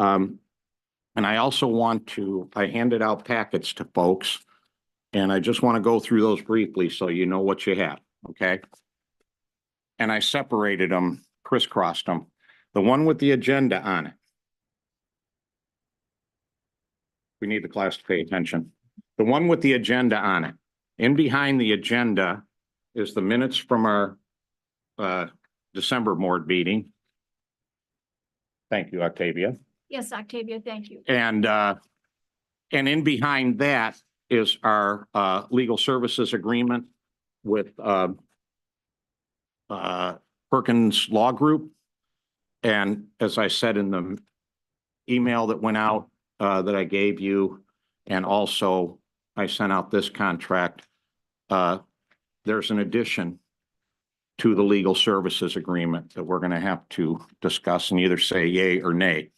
And I also I handed out packets to folks, and I just want to go through those briefly so you know what you have, okay? And I separated them, crisscrossed them. The one with the agenda on it. We need the class to pay attention. The one with the agenda on it. In behind the agenda is the minutes from our December board meeting. Thank you, Octavia. Yes, Octavia, thank you. And in behind that is our legal services agreement with Perkins Law Group. And as I said in the email that went out that I gave you, and also I sent out this contract, there's an addition to the legal services agreement that we're going to have to discuss and either say yay or nay.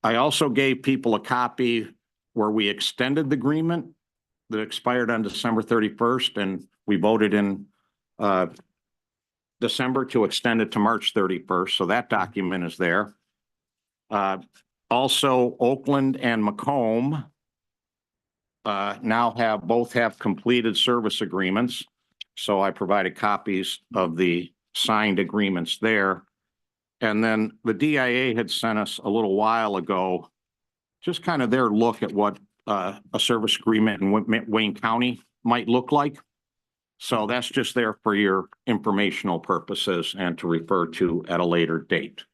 I also gave people a copy where we extended the agreement that expired on December 31st, and we voted in December to extend it to March 31st. So that document is there. Also, Oakland and Macomb now both have completed service agreements. So I provided copies of the signed agreements there. And then the DIA had sent us a little while ago, just kind of their look at what a service agreement in Wayne County might look like. So that's just there for your informational purposes and to refer to at a later date.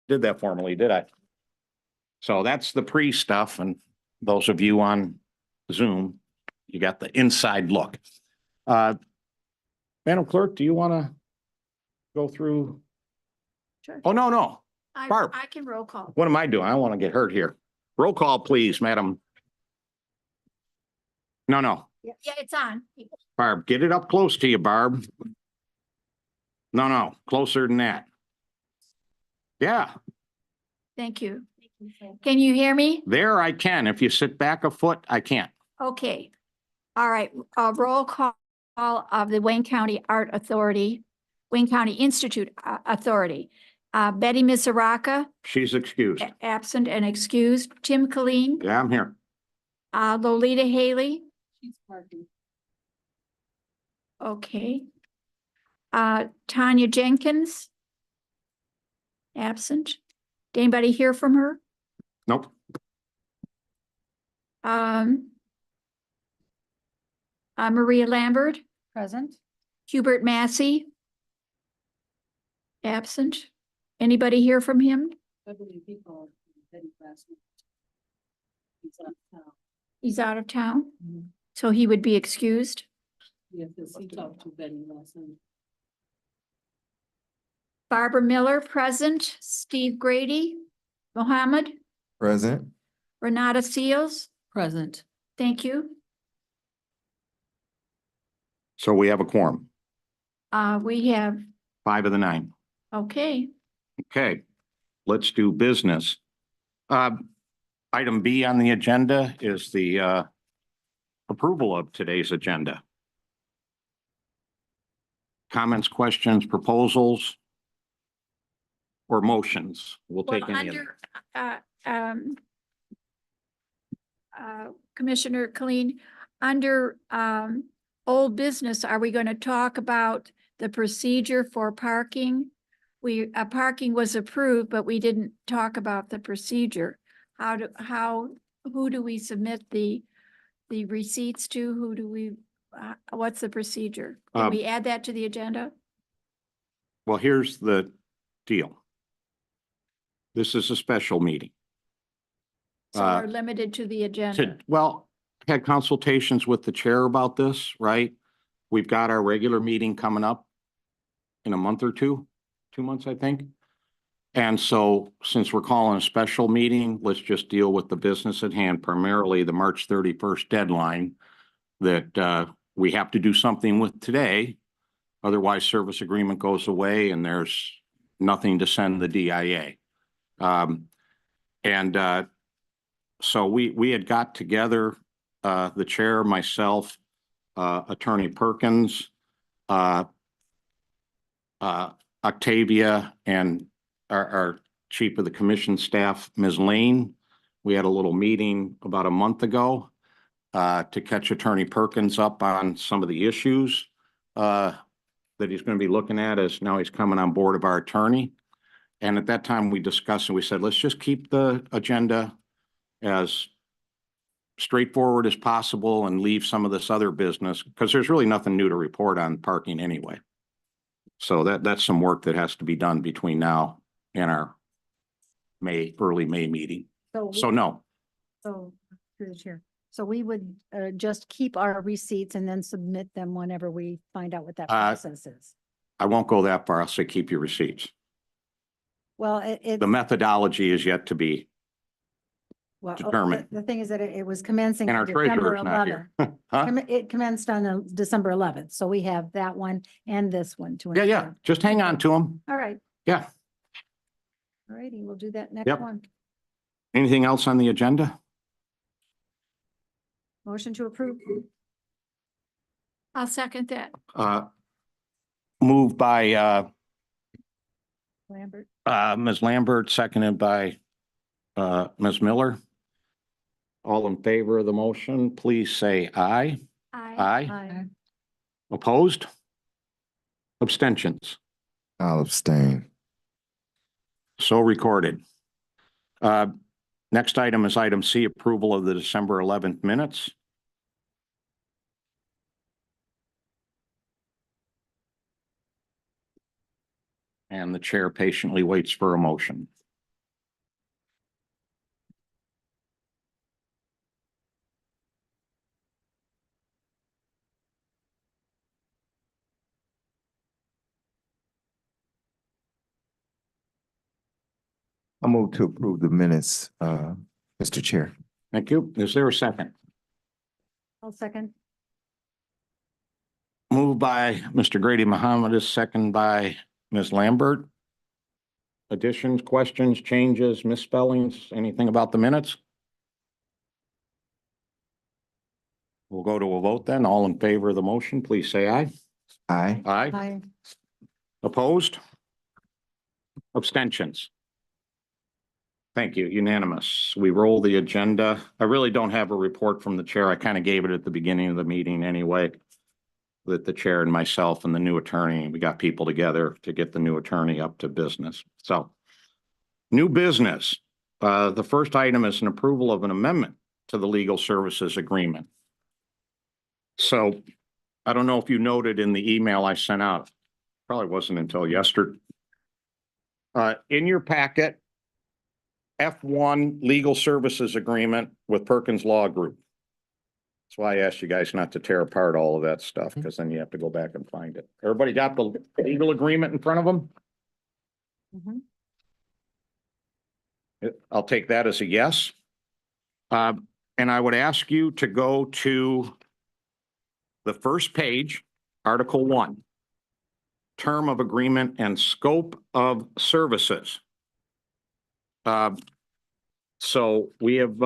Did that formally, did I? So that's the pre-stuff, and those of you on Zoom, you got the inside look. Madam Clerk, do you want to go through? Sure. Oh, no. Barb. I can roll call. What am I doing? I don't want to get hurt here. Roll call, please, Madam. No. Yeah, it's on. Barb, get it up close to you, Barb. No, closer than that. Yeah. Thank you. Can you hear me? There I can. If you sit back a foot, I can't. Okay. All right. Roll call of the Wayne County Art Authority, Wayne County Institute Authority. Betty Misaraka. She's excused. Absent and excused. Tim Colleen. Yeah, I'm here. Lolita Haley. She's parking. Okay. Tanya Jenkins. Absent. Did anybody hear from her? Nope. Maria Lambert. Present. Hubert Massey. Absent. Anybody hear from him? I believe he called Betty last week. He's out of town. He's out of town, Mhm. so he would be excused. Yeah, because he talked to Betty last night. Barbara Miller, present. Steve Grady. Mohammed. Present. Renata Seals. Present. Thank you. So we have a quorum, We have, 5 of the 9. okay. Okay, let's do business. Item B on the agenda is the approval of today's agenda. Comments, questions, proposals, or motions? We'll take Well, any of them. Commissioner Colleen, under old business, are we going to talk about the procedure for parking? Parking was approved, but we didn't talk about the procedure. Who do we submit the receipts to? Who do we, what's the procedure? Can we add that to the agenda? Well, here's the deal. This is a special meeting. So we're limited to the agenda. Well, had consultations with the chair about this, right? We've got our regular meeting coming up in a month or 2 months, I think. And so since we're calling a special meeting, let's just deal with the business at hand, primarily the March 31st deadline that we have to do something with today. Otherwise, service agreement goes away and there's nothing to send the DIA. So we had got together, the chair, myself, Attorney Perkins, Octavia and our chief of the commission staff, Ms. Lane. We had a little meeting about a month ago to catch Attorney Perkins up on some of the issues that he's going to be looking at as now he's coming on board of our attorney. And at that time, we discussed and we said, let's just keep the agenda as straightforward as possible and leave some of this other business because there's really nothing new to report on parking anyway. So that's some work that has to be done between now and our early May meeting. So no, So, through the chair. So we would just keep our receipts and then submit them whenever we find out what that process is. I won't go that far. I'll say keep your receipts. Well, The methodology is yet to be, well, determined. the thing is that it was commencing and on our December treasurer's not 11th. here. Huh? It commenced on December 11th. So we have that one and this one to. Yeah, yeah. ensure. Just hang on to them. All right. Yeah. All righty, we'll do that next Yep. one. Anything else on the agenda? Motion to approve. I'll second that. Moved by Lambert. Ms. Lambert, seconded by Ms. Miller. All in favor of the motion, please say aye. Aye. Aye. Opposed? Abstentions? I'll abstain. So recorded. Next item is item C, approval of the December 11th minutes. And the chair patiently waits for a motion. I'll move to approve the minutes, Mr. Chair. Thank you. Is there a second? I'll second. Moved by Mr. Grady Muhammad, is second by Ms. Lambert. Additions, questions, changes, misspellings, anything about the minutes? We'll go to a vote then. All in favor of the motion, please say aye. Aye. Aye. Aye. Opposed? Abstentions? Thank you. Unanimous. We roll the agenda. I really don't have a report from the chair. I kind of gave it at the beginning of the meeting anyway. With the chair and myself and the new attorney, we got people together to get the new attorney up to business. So, new business. The first item is an approval of an amendment to the legal services agreement. So, I don't know if you noted in the email I sent out, probably wasn't until yesterday. In your packet, F1 Legal Services Agreement with Perkins Law Group. That's why I asked you guys not to tear apart all of that stuff, because then you have to go back and find it. Everybody got the legal agreement in front of them? Mhm. I'll take that as a yes. And I would ask you to go to the first page, Article 1. Term of agreement and scope of services. So we have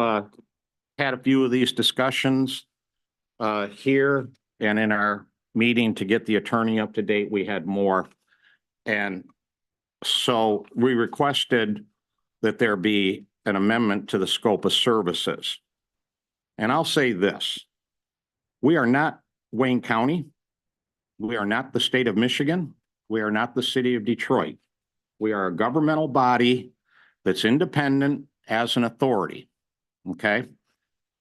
had a few of these discussions here and in our meeting to get the attorney up to date. We had more. And so we requested that there be an amendment to the scope of services. And I'll say this, we are not Wayne County. We are not the state of Michigan. We are not the city of Detroit. We are a governmental body that's independent as an authority. Okay.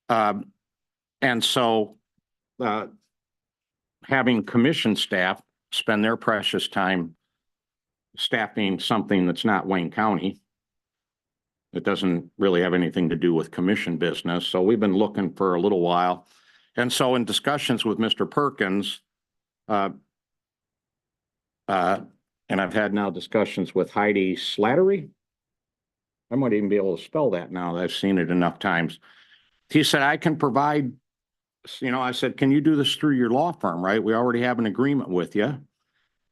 And so having commission staff spend their precious time staffing something that's not Wayne County, it doesn't really have anything to do with commission business. So we've been looking for a little while. And so in discussions with Mr. Perkins, and I've had now discussions with Heidi Slattery. I might even be able to spell that now that I've seen it enough times. He said, I can provide, you know, I said, can you do this through your law firm, right? We already have an agreement with you.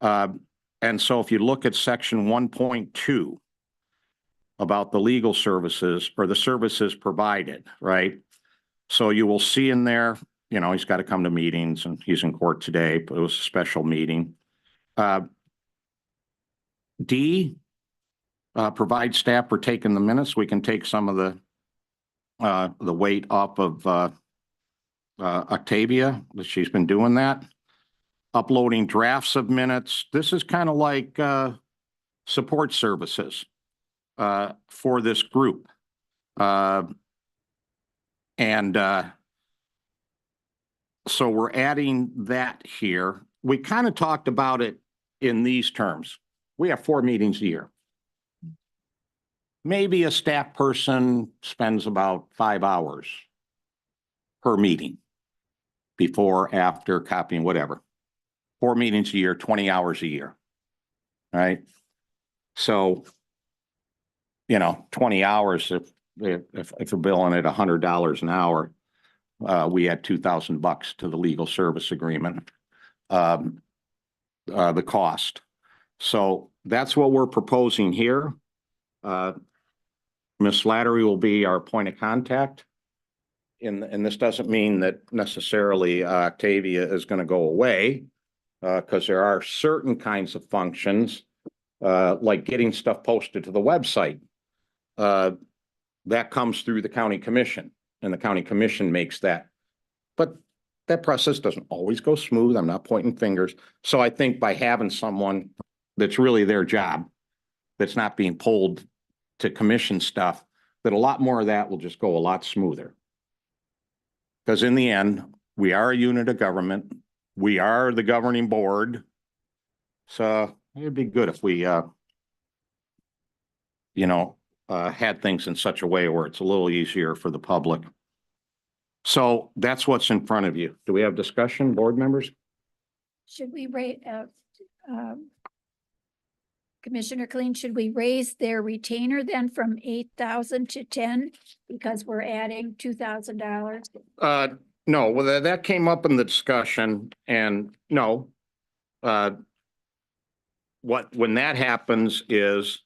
And so if you look at section 1.2 about the legal services or the services provided, right? So you will see in there, you know, he's got to come to meetings and he's in court today, but it was a special meeting. D, provide staff for taking the minutes. We can take some of the weight off of, Octavia, that she's been doing that. Uploading drafts of minutes. This is kind of like, support services, for this group. So we're adding that here. We kind of talked about it in these terms. We have 4 meetings a year. Maybe a staff person spends about 5 hours per meeting, before, after, copying, whatever. 4 meetings a year, 20 hours a year. Right? So, 20 hours, if we're billing at $100 an hour, we add $2,000 to the legal service agreement. The cost. So that's what we're proposing here. Ms. Slattery will be our point of contact. And this doesn't mean that necessarily Octavia is going to go away, because there are certain kinds of functions, like getting stuff posted to the website. That comes through the county commission, and the county commission makes that. But that process doesn't always go smooth. I'm not pointing fingers. So I think by having someone that's really their job, that's not being pulled to commission stuff, that a lot more of that will just go a lot smoother. Because in the end, we are a unit of government. We are the governing board. So it'd be good if we, had things in such a way where it's a little easier for the public. So that's what's in front of you. Do we have discussion, board members? Should we rate, Commissioner Kleen, should we raise their retainer then from 8,000 to 10 because we're adding $2,000? No, well, that came up in the discussion, and no. When that happens is,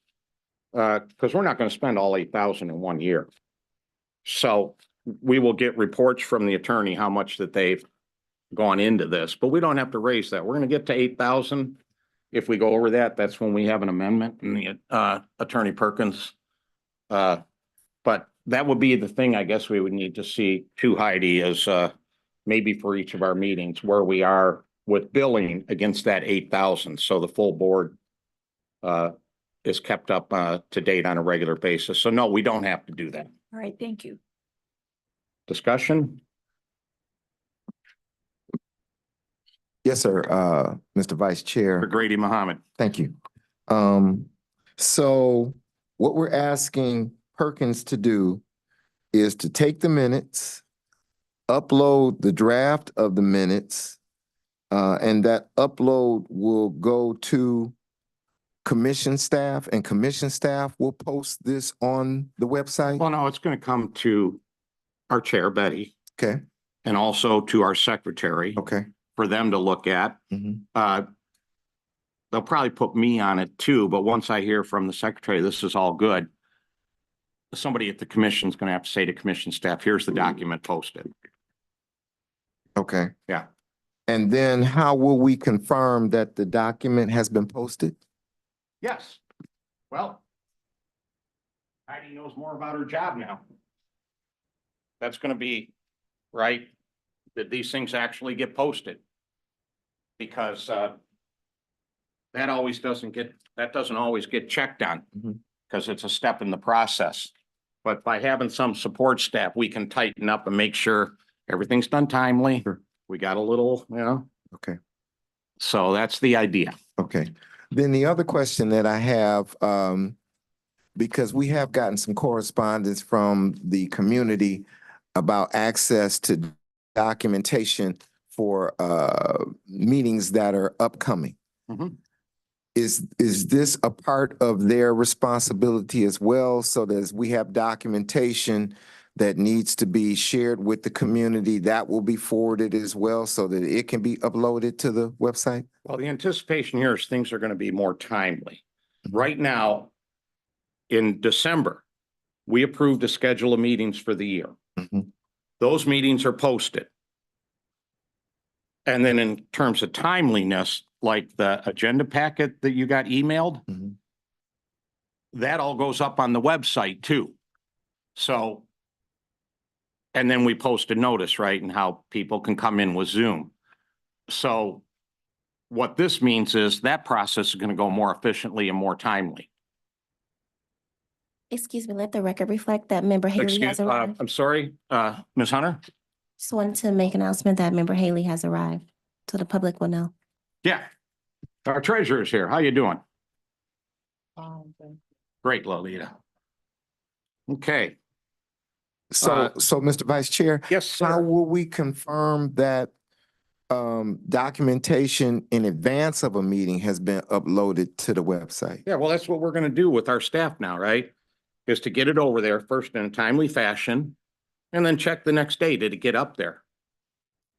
because we're not going to spend all 8,000 in 1 year. So we will get reports from the attorney how much that they've gone into this, but we don't have to raise that. We're going to get to 8,000. If we go over that, that's when we have an amendment in the Attorney Perkins. But that would be the thing I guess we would need to see too, Heidi, is maybe for each of our meetings where we are with billing against that 8,000. So the full board is kept up to date on a regular basis. So no, we don't have to do that. All right, thank you. Discussion? Yes, sir. Mr. Vice Chair. For Grady Muhammad. Thank you. So what we're asking Perkins to do is to take the minutes, upload the draft of the minutes, and that upload will go to commission staff, and commission staff will post this on the website. Well, no, it's going to come to our chair, Betty, Okay, and also to our secretary okay. for them to look at. Mhm. They'll probably put me on it too, but once I hear from the secretary, this is all good. Somebody at the commission is going to have to say to commission staff, here's the document posted. Okay. Yeah. And then how will we confirm that the document has been posted? Yes. Well, Heidi knows more about her job now. That's going to be, right, that these things actually get posted. Because that doesn't always get checked on, Mhm. because it's a step in the process. But by having some support staff, we can tighten up and make sure everything's done timely. Sure. We got a little, Okay. so that's the idea. Okay. Then the other question that I have, because we have gotten some correspondence from the community about access to documentation for meetings that are upcoming. Mhm. Is this a part of their responsibility as well? So that as we have documentation that needs to be shared with the community, that will be forwarded as well so that it can be uploaded to the website? Well, the anticipation here is things are going to be more timely. Mhm. Right now, in December, we approved a schedule of meetings for the year. Mhm. Those meetings are posted. And then in terms of timeliness, like the agenda packet that you got emailed, Mhm. that all goes up on the website too. So, and then we post a notice, right, and how people can come in with Zoom. So what this means is that process is going to go more efficiently and more timely. Excuse me, let the record reflect that Member Haley Excuse, has arrived. I'm sorry, Ms. Hunter? Just wanted to make an announcement that Member Haley has arrived, so the public will know. Yeah. Our treasurer is here. How you doing? Great, Lolita. Okay. So, Mr. Vice Chair, Yes, how sir. will we confirm that documentation in advance of a meeting has been uploaded to the website? Yeah, well, that's what we're going to do with our staff now, right? Is to get it over there first in a timely fashion and then check the next day. Did it get up there?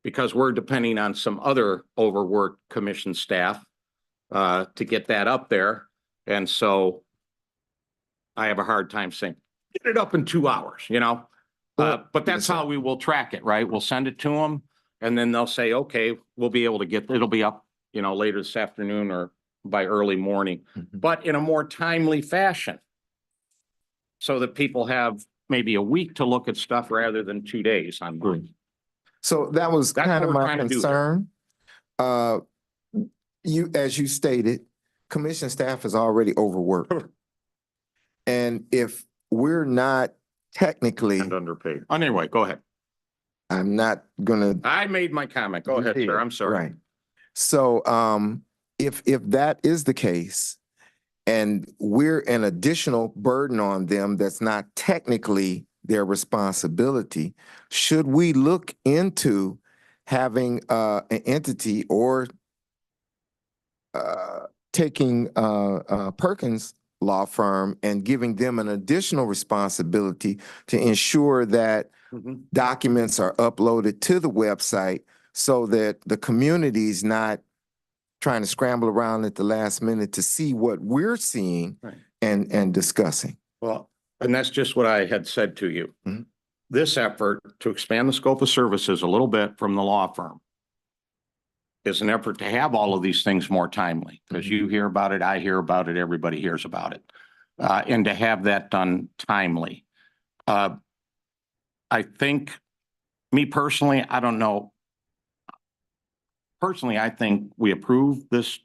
Because we're depending on some other overworked commission staff to get that up there. And so I have a hard time saying, get it up in 2 hours, you know? But that's how we will track it, right? We'll send it to them and then they'll say, okay, we'll be able to get, it'll be up, you know, later this afternoon or by early morning, but in a more timely fashion. So that people have maybe a week to look at stuff rather than 2 days on mine. So that was That's kind of what we're my trying to do there. concern. As you stated, commission staff is already overworked. And if we're not technically, And underpaid. Anyway, go ahead. I'm not gonna. I made my comment. Go You ahead, did, sir. I'm sorry. Right. So, if that is the case, and we're an additional burden on them that's not technically their responsibility, should we look into having an entity or taking Perkins Law Firm and giving them an additional responsibility to ensure that Mhm. documents are uploaded to the website so that the community's not trying to scramble around at the last minute to see what we're seeing Right. and discussing. Well, and that's just what I had said to you. Mhm. This effort to expand the scope of services a little bit from the law firm is an effort to have all of these things more timely, because you hear about it, I hear about it, everybody hears about it. And to have that done timely. I think, me personally, I don't know. Personally, I think we approve this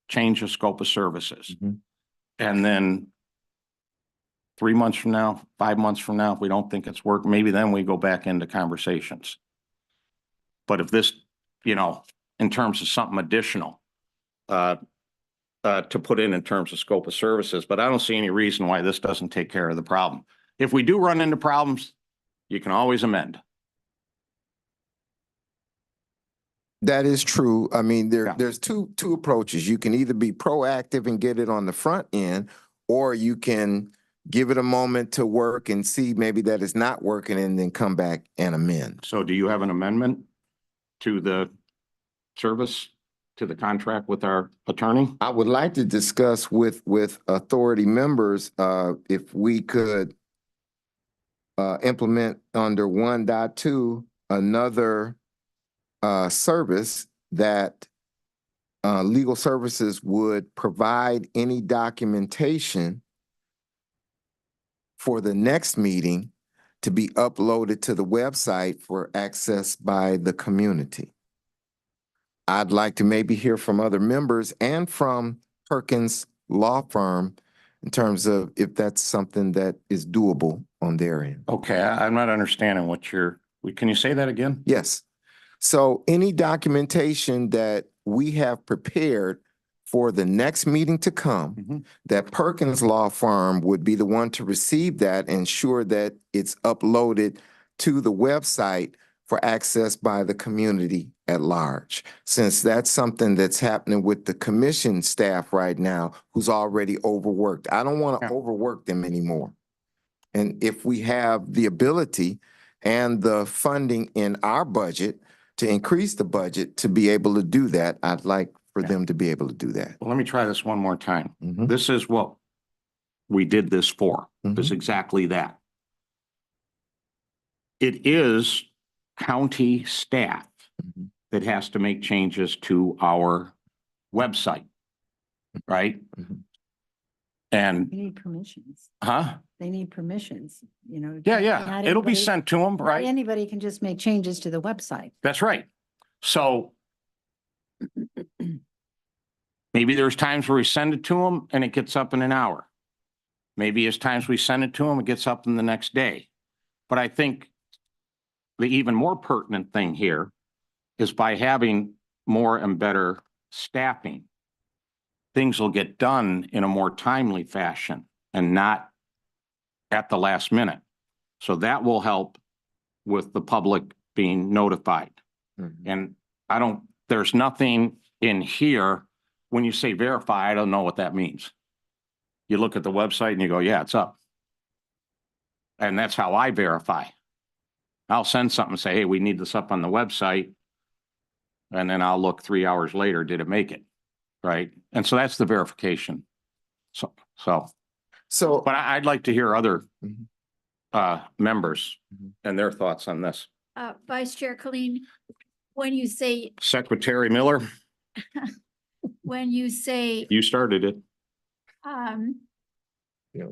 change of scope of services. Mhm. And then 3 months from now, 5 months from now, if we don't think it's worked, maybe then we go back into conversations. But if this, you know, in terms of something additional, to put in terms of scope of services, but I don't see any reason why this doesn't take care of the problem. If we do run into problems, you can always amend. That is true. I mean, Yeah. there's two approaches. You can either be proactive and get it on the front end, or you can give it a moment to work and see maybe that it's not working and then come back and amend. So do you have an amendment to the service, to the contract with our attorney? I would like to discuss with authority members, if we could implement under 1.2 another service that legal services would provide any documentation for the next meeting to be uploaded to the website for access by the community. I'd like to maybe hear from other members and from Perkins Law Firm in terms of if that's something that is doable on their end. Okay, I'm not understanding what can you say that again? Yes. So any documentation that we have prepared for the next meeting to come, Mhm. that Perkins Law Firm would be the one to receive that, ensure that it's uploaded to the website for access by the community at large. Since that's something that's happening with the commission staff right now, who's already overworked. I don't want to Yeah. overwork them anymore. And if we have the ability and the funding in our budget to increase the budget to be able to do that, I'd like for Yeah. them to be able to do that. Well, let me try this one more time. Mhm. This is what we did this for, is Mhm. exactly that. It is county staff Mhm. that has to make changes to our website, right? Mhm. And, They need permissions. huh? They need permissions, you know. Yeah, yeah, not it'll be anybody- sent to them, not right? Anybody can just make changes to the website. That's right. So maybe there's times where we send it to them and it gets up in an hour. Maybe there's times we send it to them, it gets up in the next day. But I think the even more pertinent thing here is by having more and better staffing, things will get done in a more timely fashion and not at the last minute. So that will help with the public being notified. And there's nothing in here, when you say verify, I don't know what that means. You look at the website and you go, yeah, it's up. And that's how I verify. I'll send something and say, hey, we need this up on the website. And then I'll look 3 hours later, did it make it? Right? And so that's the verification. So, So, but I'd like to hear other Mhm. Members Mhm. and their thoughts on this. Vice Chair Colleen, when you say, Secretary Miller, you started it. Yeah.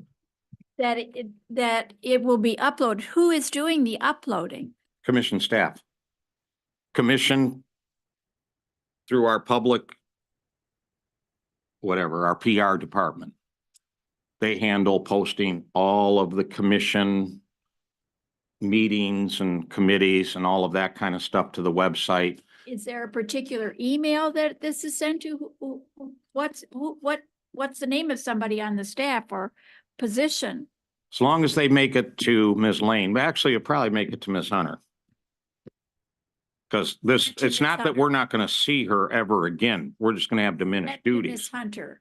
that it will be uploaded, who is doing the uploading? Commission staff. Commission through our public, whatever, our PR department. They handle posting all of the commission meetings and committees and all of that kind of stuff to the website. Is there a particular email that this is sent to? What's the name of somebody on the staff or position? As long as they make it to Ms. Lane, but actually it'll probably make it to Ms. Hunter. Because To it's Ms. not that Hunter. we're not going to see her ever again. We're just going to have diminished Ms. duties. Hunter.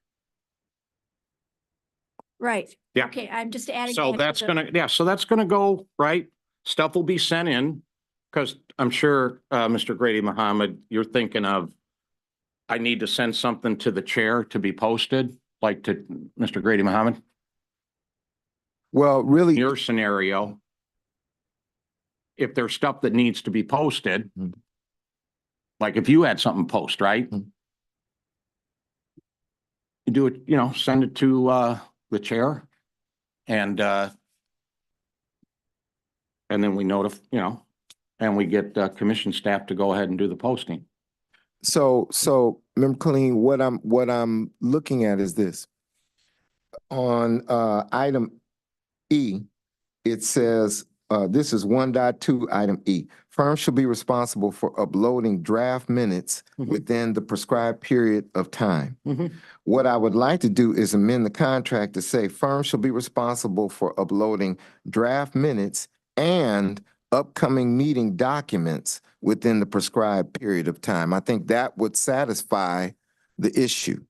Right. Yeah. Okay, I'm just adding. So that to that's the- so that's gonna go, right? Stuff will be sent in, because I'm sure, Mr. Grady Mohammed, you're thinking of, I need to send something to the chair to be posted, like to Mr. Grady Mohammed, well, really, your scenario. If there's stuff that needs to be posted, Mhm. like if you had something post, right? Mhm. You do it, send it to, the chair and then we notify, and we get commission staff to go ahead and do the posting. so Member Colleen, what I'm looking at is this. On item E, it says, this is 1.2 item E. Firms shall be responsible for uploading draft minutes Mhm. within the prescribed period of time. Mhm. What I would like to do is amend the contract to say firms shall be responsible for uploading draft minutes and upcoming meeting documents within the prescribed period of time. I think that would satisfy the issue.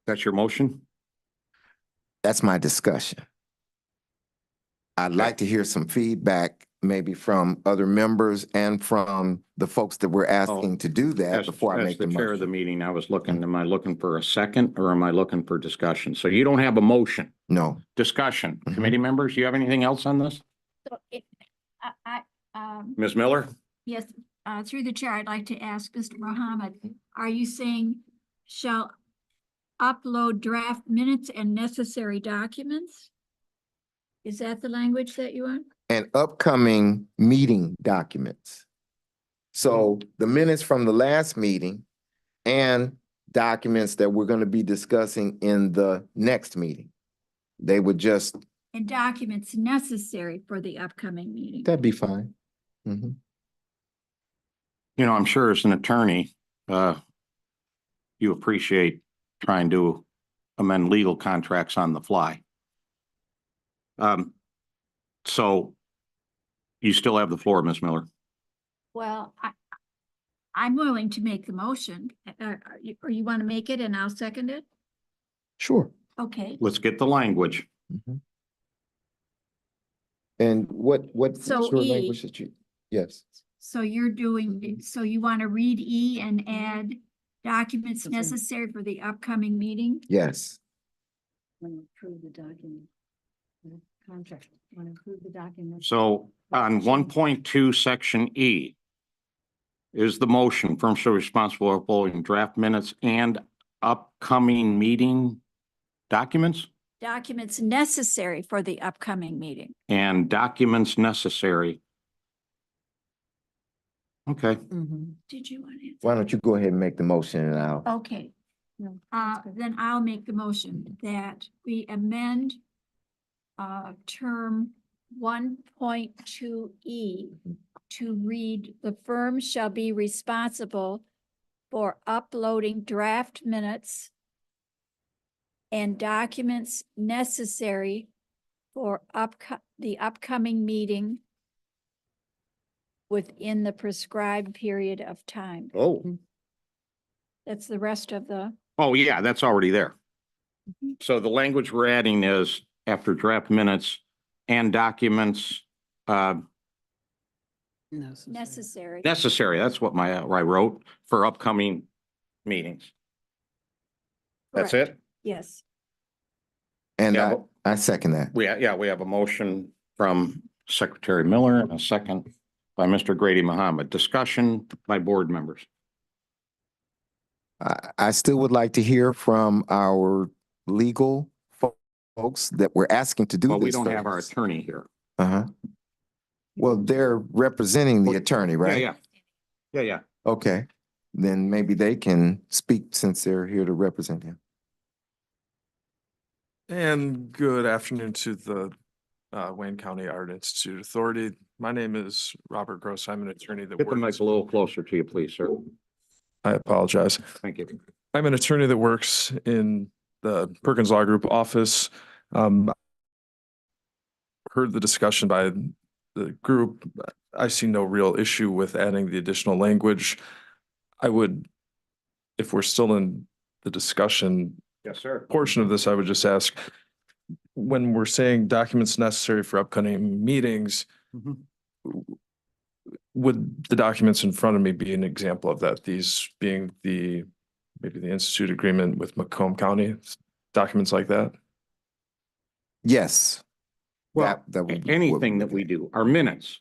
That's your motion? That's my discussion. I'd like to hear some feedback, maybe from other members and from the folks that we're asking to do that As before I as make the the chair of the motion. meeting, I was looking, am I looking for a second or am I looking for discussion? So you don't have a motion, No. discussion. Mhm. Committee members, you have anything else on this? So Ms. Miller? yes, through the chair, I'd like to ask Mr. Mohammed, are you saying shall upload draft minutes and necessary documents? Is that the language that you want? And upcoming meeting documents. So the minutes from the last meeting and documents that we're going to be discussing in the next meeting. They would just, And documents necessary for the upcoming meeting. that'd be fine. Mhm. I'm sure as an attorney, you appreciate trying to amend legal contracts on the fly. So you still have the floor, Ms. Miller. Well, I'm willing to make the motion. Or you want to make it and I'll second it? Sure. Okay. Let's get the language. Mhm. And what's So your E. language that you, yes. So you're doing, so you want to read E and add documents That's right. necessary for the upcoming meeting? Yes. Want to approve the document. The Contract, want to approve the document. So on 1.2, section E, is the motion. Firm shall be responsible for uploading draft minutes and upcoming meeting documents Documents necessary for the upcoming meeting. and documents necessary. Okay, Did you want to? Why don't you go ahead and make the motion and I'll, Okay, No, that's good. then I'll make the motion that we amend term 1.2E to read, the firm shall be responsible for uploading draft minutes and documents necessary for the upcoming meeting within the prescribed period of time. oh, That's the rest of the, oh, yeah, that's already there. Mhm. So the language we're adding is after draft minutes and documents necessary. necessary. That's what I wrote for upcoming meetings. That's Correct. it? Yes. and Yeah, I second that. we have a motion from Secretary Miller and a second by Mr. Grady Muhammad. Discussion by board members. I still would like to hear from our legal folks that we're asking to do this. Well, we don't have our first. attorney here. Uh-huh. Well, they're representing the attorney, Yeah, right? yeah. Yeah, yeah. Okay, then maybe they can speak since they're here to represent him. And good afternoon to the Wayne County Art Institute Authority. My name is Robert Gross. I'm an attorney that Get the mic works. a little closer to you, please, sir. I apologize. Thank you. I'm an attorney that works in the Perkins Law Group office. Heard the discussion by the group. I see no real issue with adding the additional language. I would, if we're still in the discussion Yes, sir. portion of this, I would just ask, when we're saying documents necessary for upcoming meetings, Mhm. would the documents in front of me be an example of that? These being maybe the institute agreement with Macomb County, documents like that? Yes. Well, That would be what anything that we do, our minutes,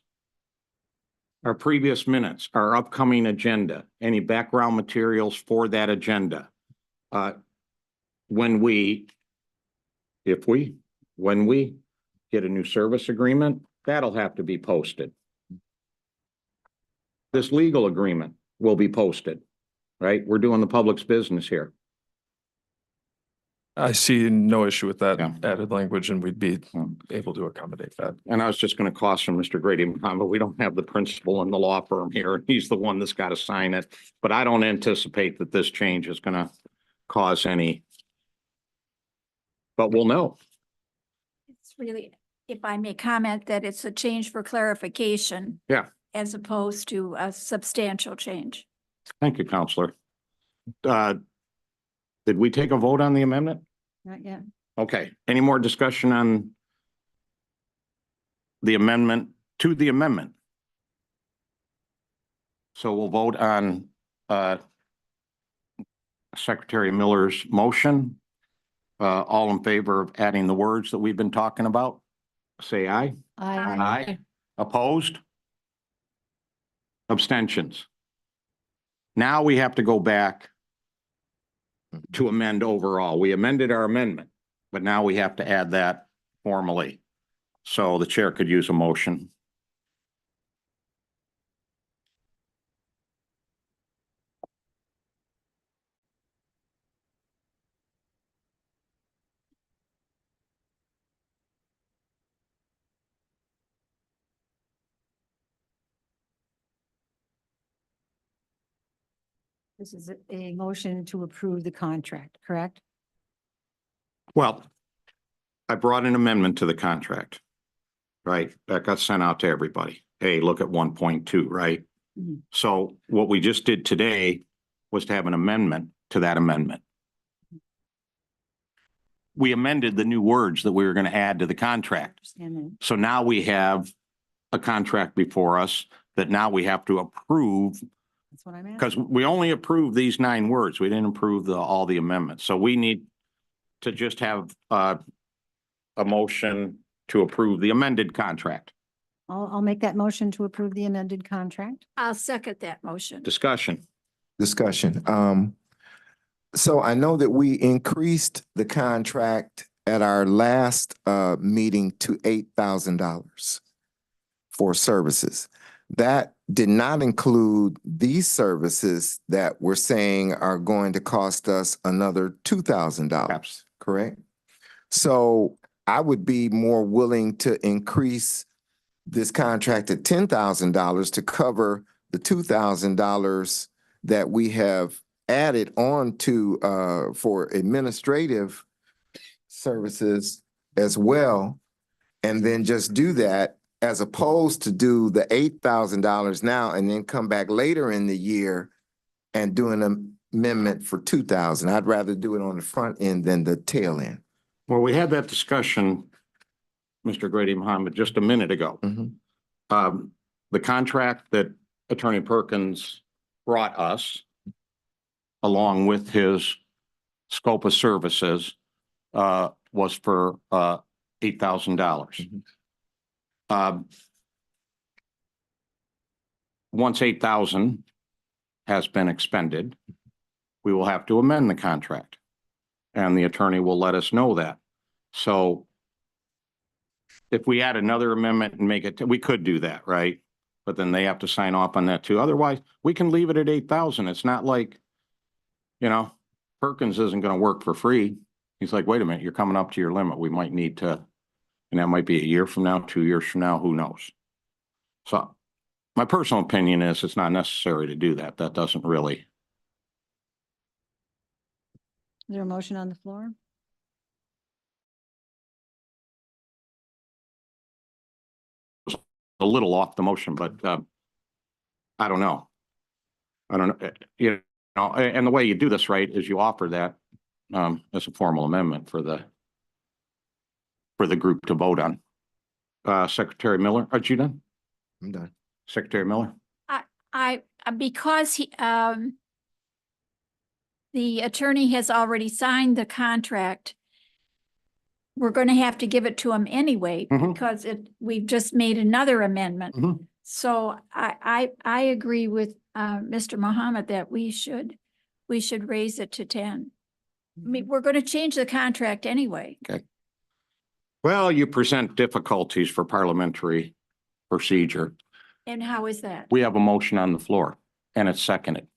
our previous minutes, our upcoming agenda, any background materials for that agenda. When we get a new service agreement, that'll have to be posted. This legal agreement will be posted, right? We're doing the public's business here. I see no issue with that Yeah. added language, and we'd be Yeah. able to accommodate that. And I was just gonna caution Mr. Grady Muhammad, we don't have the principal in the law firm here. He's the one that's got to sign it. But I don't anticipate that this change is gonna cause any. But we'll know. It's really, if I may comment, that it's a change for clarification. Yeah. As opposed to a substantial change. Thank you, Counselor. Did we take a vote on the amendment? Not yet. Okay, any more discussion on the amendment to the amendment? So we'll vote on Secretary Miller's motion. All in favor of adding the words that we've been talking about, say aye. Aye. Opposed? Abstentions? Now we have to go back to amend overall. We amended our amendment, but now we have to add that formally. So the chair could use a motion. This is a motion to approve the contract, correct? Well, I brought an amendment to the contract, right? That got sent out to everybody. Hey, look at 1.2, right? Mhm. So what we just did today was to have an amendment to that amendment. We amended the new words that we were going to add to the contract. Understand that. So now we have a contract before us that now we have to approve, That's what I'm asking. because we only approved these 9 words. We didn't approve all the amendments. So we need to just have a motion to approve the amended contract. I'll make that motion to approve the amended contract. I'll second that motion. Discussion. Discussion. So I know that we increased the contract at our last meeting to $8,000 for services. That did not include these services that we're saying are going to cost us another $2,000, correct? So I would be more willing to increase this contract at $10,000 to cover the $2,000 that we have added on to for administrative services as well. And then just do that as opposed to do the $8,000 now and then come back later in the year and do an amendment for $2,000. I'd rather do it on the front end than the tail end. Well, we had that discussion, Mr. Grady Mohammed, just a minute ago. The contract that Attorney Perkins brought us, along with his scope of services, was for $8,000. Once 8,000 has been expended, we will have to amend the contract. And the attorney will let us know that. So if we add another amendment and make it, we could do that, right? But then they have to sign off on that too. Otherwise, we can leave it at 8,000. It's not like, you know, Perkins isn't going to work for free. He's like, wait a minute, you're coming up to your limit. We might need to, and that might be a year from now, 2 years from now, who knows? So my personal opinion is it's not necessary to do that. That doesn't really. Is there a motion on the floor? A little off the motion, but I don't know. I don't know, you know, and the way you do this, right, is you offer that as a formal amendment for the group to vote on. Secretary Miller, are you done? I'm done. Secretary Miller? Because the attorney has already signed the contract, we're going to have to give it to him anyway, Mhm. because we've just made another amendment. Mhm. So I agree with Mr. Mohammed that we should raise it to 10. I mean, we're going to change the contract anyway. Well, you present difficulties for parliamentary procedure. And how is that? We have a motion on the floor and it's seconded.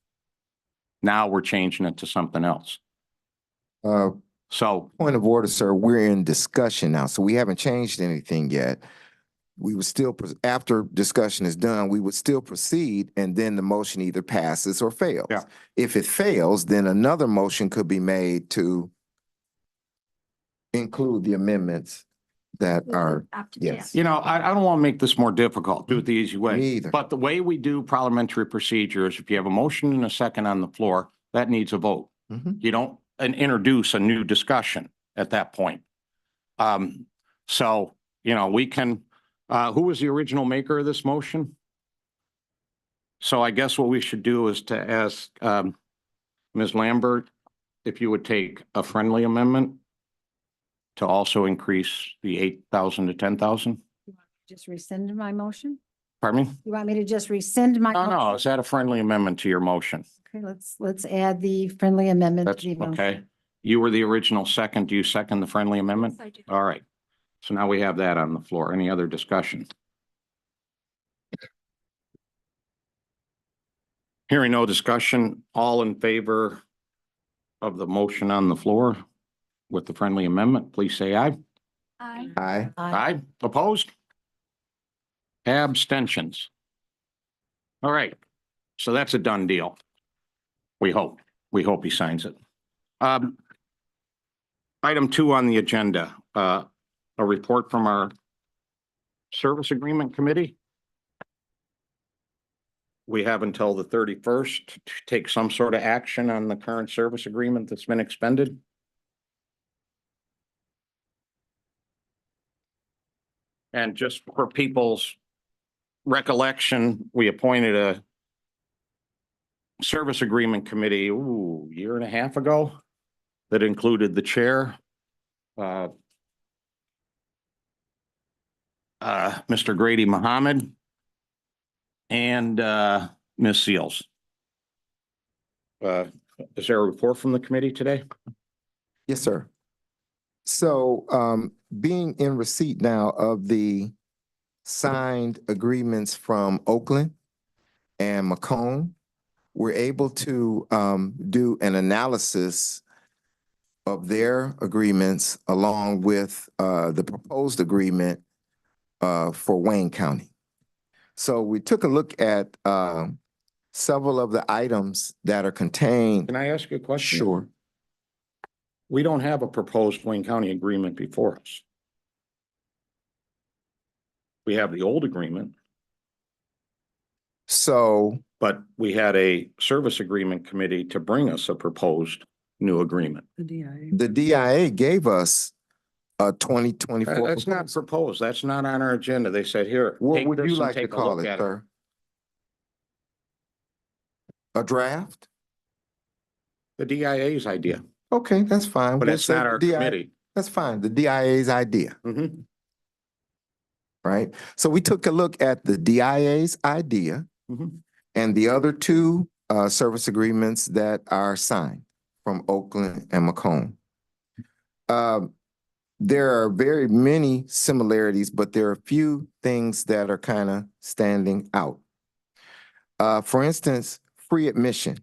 Now we're changing it to something else. So Point of order, sir, we're in discussion now, so we haven't changed anything yet. We would still, after discussion is done, we would still proceed and then the motion either passes or fails. Yeah. If it fails, then another motion could be made to include the amendments that are, Up to yes. you know, I don't want to make this more difficult, do it the easy way. Me either. But the way we do parliamentary procedures, if you have a motion and a second on the floor, that needs a vote. Mhm. You don't introduce a new discussion at that point. So, you know, we can, who was the original maker of this motion? So I guess what we should do is to ask Ms. Lambert if you would take a friendly amendment to also increase the 8,000 to 10,000. Just rescind my motion? Pardon me? You want me to just rescind my? No, no, motion? is that a friendly amendment to your motion? Okay, let's add the friendly amendment. That's to the motion. okay. You were the original second. Do you second the friendly amendment? Yes, I do. All right. So now we have that on the floor. Any other discussion? Hearing no discussion, all in favor of the motion on the floor with the friendly amendment, please say aye. Aye. Aye. Aye. Opposed? Abstentions. All right. So that's a done deal. We hope. We hope he signs it. Item 2 on the agenda, a report from our Service Agreement Committee. We have until the 31st to take some sort of action on the current service agreement that's been expended. And just for people's recollection, we appointed a service agreement committee, year and a half ago, that included the chair, Mr. Grady Mohammed and Ms. Seals. Is there a report from the committee today? Yes, sir. So, being in receipt now of the signed agreements from Oakland and Macomb, we're able to, do an analysis of their agreements along with, the proposed agreement, for Wayne County. So we took a look at, several of the items that are contained. Can I ask you a question? Sure. We don't have a proposed Wayne County agreement before us. We have the old agreement, So, but we had a service agreement committee to bring us a proposed new agreement. The DIA. the DIA gave us a 2024. That's not proposed. That's not on our agenda. They said, here, What take would this you and like to take a call look it, at it. sir? A draft? The DIA's idea, Okay, that's fine. but We'll it's say not the our DIA committee. That's fine. The DIA's idea, Mhm. right? So we took a look at the DIA's idea Mhm. and the other two service agreements that are signed from Oakland and Macomb. There are very many similarities, but there are a few things that are kind of standing out. For instance, free admission.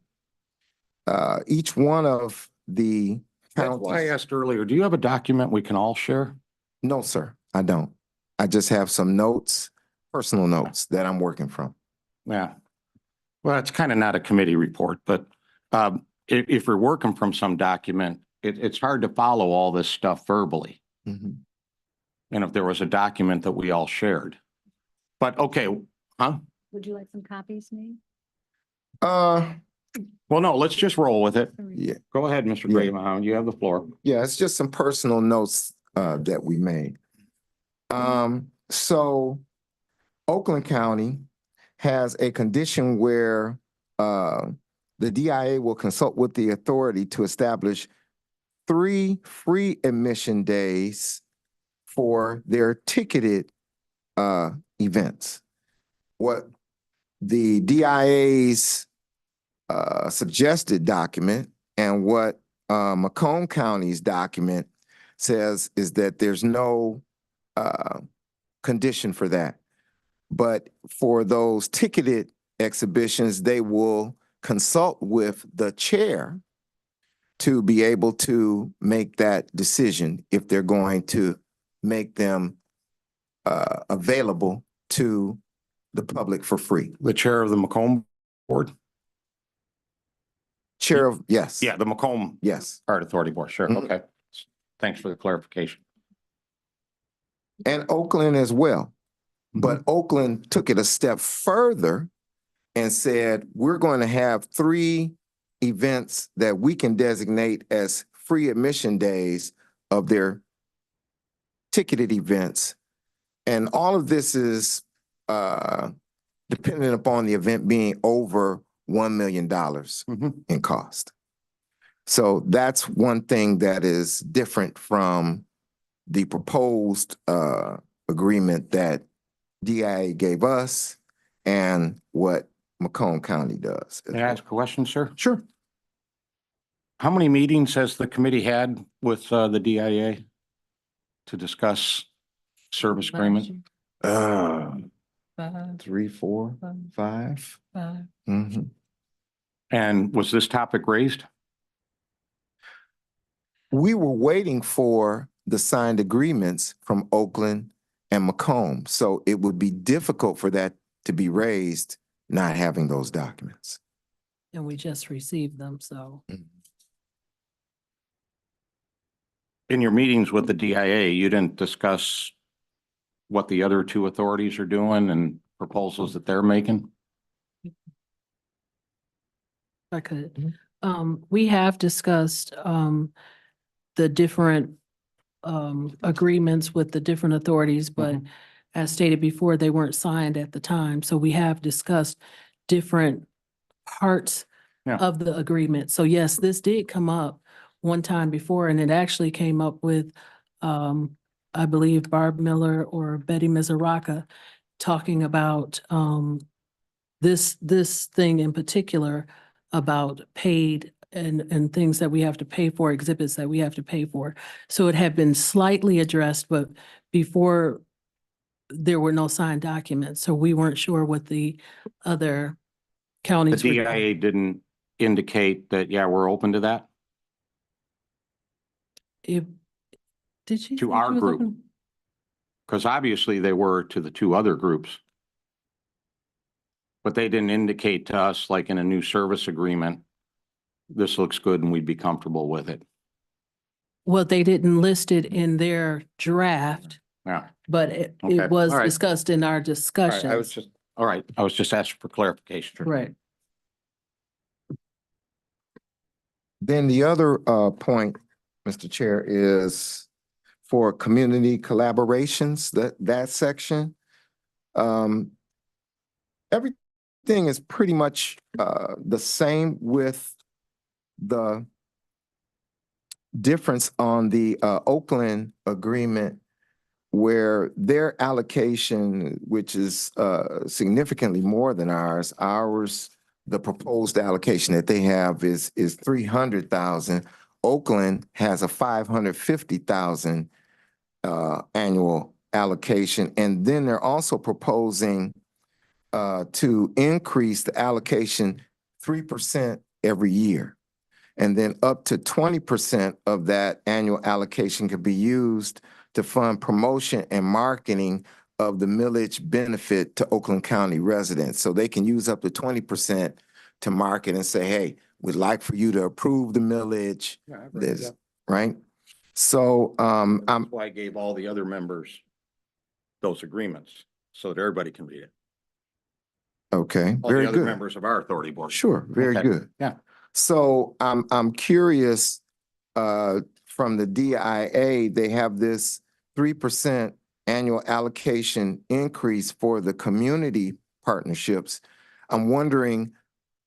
Each one of the That's why I counties. asked earlier, do you have a document we can all share? No, sir, I don't. I just have some notes, personal notes that I'm working from. Yeah. Well, it's kind of not a committee report, but if we're working from some document, it's hard to follow all this stuff verbally. Mhm. And if there was a document that we all shared. But okay, huh? Would you like some copies, Nate? Well, no, let's just roll with it. Yeah, Go ahead, Mr. Yeah. Grady Mahon, you have the floor. yeah, it's just some personal notes that we made. So Oakland County has a condition where the DIA will consult with the authority to establish 3 free admission days for their ticketed events. What the DIA's suggested document and what Macomb County's document says is that there's no condition for that. But for those ticketed exhibitions, they will consult with the chair to be able to make that decision if they're going to make them available to the public for free. The chair of the Macomb Board? Chair of, yes. Yeah, the Macomb Yes. Art Authority Board, sure, Mhm. okay. Thanks for the clarification. And Oakland as well. But Mm-hmm. Oakland took it a step further and said, we're going to have 3 events that we can designate as free admission days of their ticketed events. And all of this is dependent upon the event being over $1 million Mhm. in cost. So that's one thing that is different from the proposed agreement that DIA gave us and what Macomb County does. as May I well. ask a question, sir? Sure. How many meetings has the committee had with the DIA to discuss service agreement? 3, 4, 5. Mhm. And was this topic raised? We were waiting for the signed agreements from Oakland and Macomb, so it would be difficult for that to be raised, not having those documents. And we just received them, so. In your meetings with the DIA, you didn't discuss what the other 2 authorities are doing and proposals that they're making? I could. Mhm. We have discussed, the different, agreements with the different authorities, but as stated before, they weren't signed at the time. So we have discussed different parts Yeah. of the agreement. So yes, this did come up one time before, and it actually came up with, I believe Barb Miller or Betty Mizaraka talking about this thing in particular about paid and things that we have to pay for, exhibits that we have to pay for. So it had been slightly addressed, but before there were no signed documents, so we weren't sure what the other The counties. were doing. DIA didn't indicate that, yeah, we're open to that. If, did she? To say she our was group. open? Because obviously they were to the two other groups. But they didn't indicate to us, like in a new service agreement, this looks good and we'd be comfortable with it. Well, they didn't list it in their draft, Yeah. but it Okay, was all right. discussed in our All right, discussions. all right, I was just asking for clarification. Right. Then the other point, Mr. Chair, is for community collaborations, that section. Everything is pretty much the same with the difference on the Oakland agreement, where their allocation, which is significantly more than ours, the proposed allocation that they have is 300,000. Oakland has a 550,000 annual allocation, and then they're also proposing to increase the allocation 3% every year. And then up to 20% of that annual allocation can be used to fund promotion and marketing of the millage benefit to Oakland County residents. So they can use up to 20% to market and say, hey, we'd like for you to approve the millage, this, right? So That's why I gave all the other members those agreements, so that everybody can read it. okay, All very the other good. members of our authority board. Sure, very Okay. good. Yeah. So I'm curious, from the DIA, they have this 3% annual allocation increase for the community partnerships. I'm wondering,